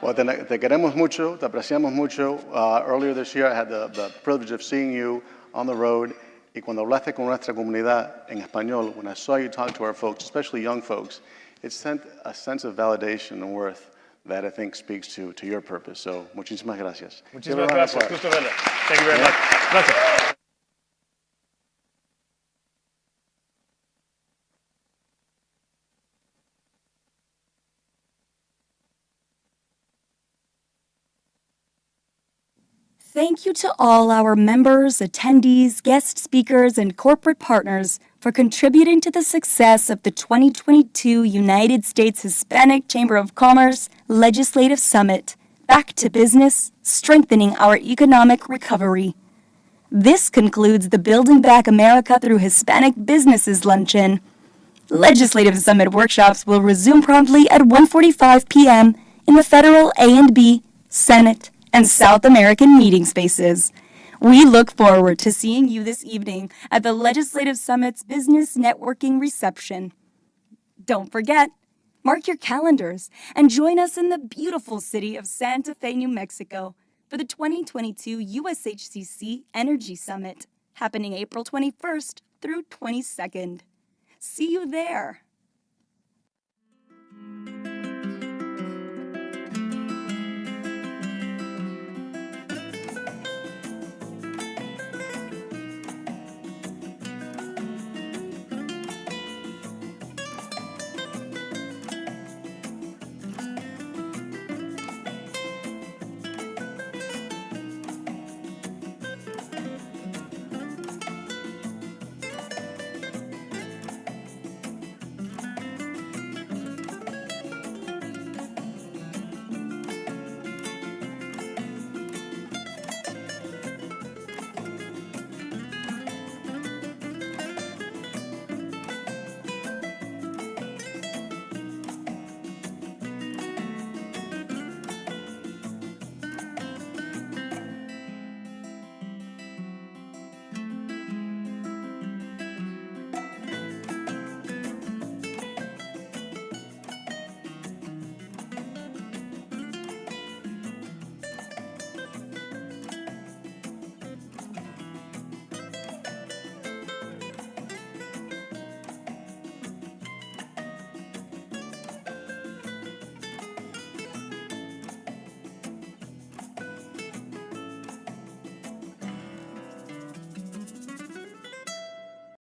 Speaker 3: Well, te queremos mucho, te apreciamos mucho. Earlier this year, I had the privilege of seeing you on the road. Y cuando hablaste con nuestra comunidad en español, when I saw you talk to our folks, especially young folks, it sent a sense of validation and worth that I think speaks to your purpose. So, muchísimas gracias.
Speaker 22: Muchísimas gracias. Gusto verla. Thank you very much. Gracias.
Speaker 1: Thank you to all our members, attendees, guest speakers, and corporate partners for contributing to the success of the 2022 United States Hispanic Chamber of Commerce Legislative Summit, Back to Business, Strengthening Our Economic Recovery. This concludes the Building Back America Through Hispanic Businesses Luncheon. Legislative Summit workshops will resume promptly at 1:45 p.m. in the Federal A&B, Senate, and South American meeting spaces. We look forward to seeing you this evening at the Legislative Summit's Business Networking Reception. Don't forget, mark your calendars and join us in the beautiful city of Santa Fe, New Mexico for the 2022 USHCC Energy Summit, happening April 21st through 22nd. See you there.